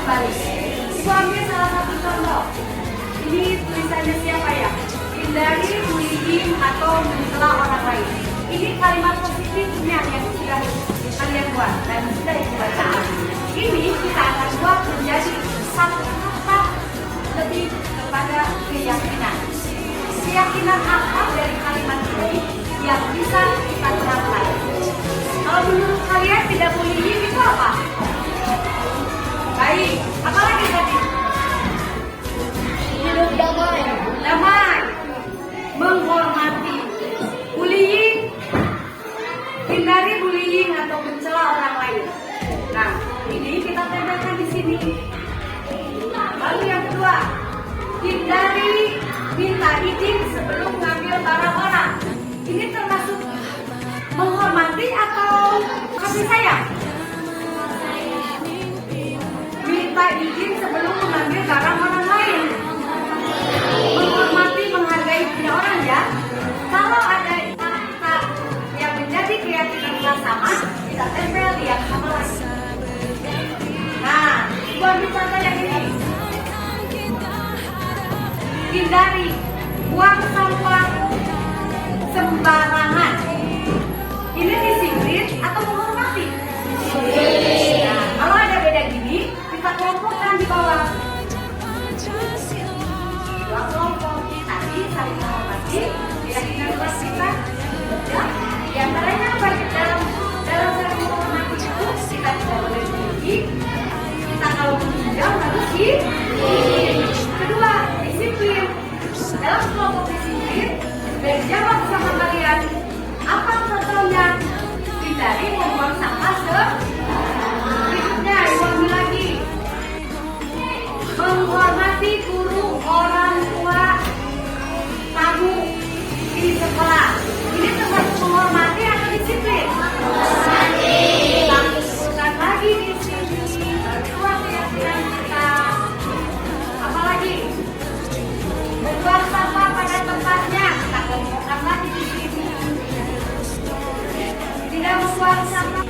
balik. Ibu ambil salah satu contoh. Ini tulisannya siapa ya? Hindari bullying atau mencela orang lain. Ini kalimat positifnya yang sudah kalian buat dan sudah ibu baca. Ini kita akan buat menjadi satu kata lebih kepada keyakinan. Keyakinan apa dari kalimat ini yang bisa kita terapkan? Kalau menurut kalian tidak bullying itu apa? Baik, apalagi tadi? Hidup damai. Damai. Menghormati. Bullying. Hindari bullying atau mencela orang lain. Nah, ini kita tempelkan di sini. Lalu yang kedua, hindari minta izin sebelum mengambil barang orang. Ini termasuk menghormati atau kasih sayang? Minta izin sebelum mengambil barang orang lain. Menghormati, menghargai punya orang ya. Kalau ada kata yang menjadi keyakinan yang sama, kita tempel di yang sama lagi. Nah, buat contoh yang ini. Hindari buang sampah sembarangan. Ini disiplin atau menghormati? Nah, kalau ada beda gini, kita kelompokkan di bawah. Dua kelompok tadi saling menghormati, keyakinan kelas kita. Ya, di antaranya bagi dalam saling menghormati itu kita tidak boleh tinggi. Kita kalau meninjau harus kedua, disiplin. Dalam kelompok disiplin, berjawab sama kalian. Apa contohnya? Hindari membuang sampah berikutnya, diambil lagi. Menghormati guru, orang tua, tamu di sekolah. Ini termasuk menghormati atau disiplin? Lakukan lagi di sini. Berbuat keyakinan kita. Apalagi? Membuang sampah pada tempatnya. Kita kelompokkan lagi di sini. Tidak membuang sampah